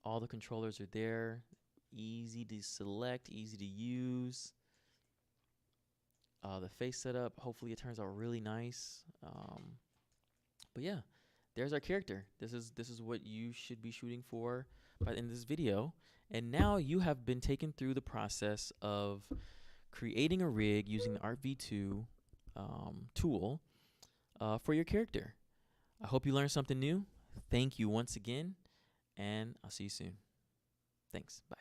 All the controllers are there. Easy to select, easy to use. The face setup, hopefully it turns out really nice. But yeah, there's our character. This is what you should be shooting for by the end of this video. And now you have been taken through the process of creating a rig using the ARTv2 tool for your character. I hope you learned something new. Thank you once again, and I'll see you soon. Thanks. Bye.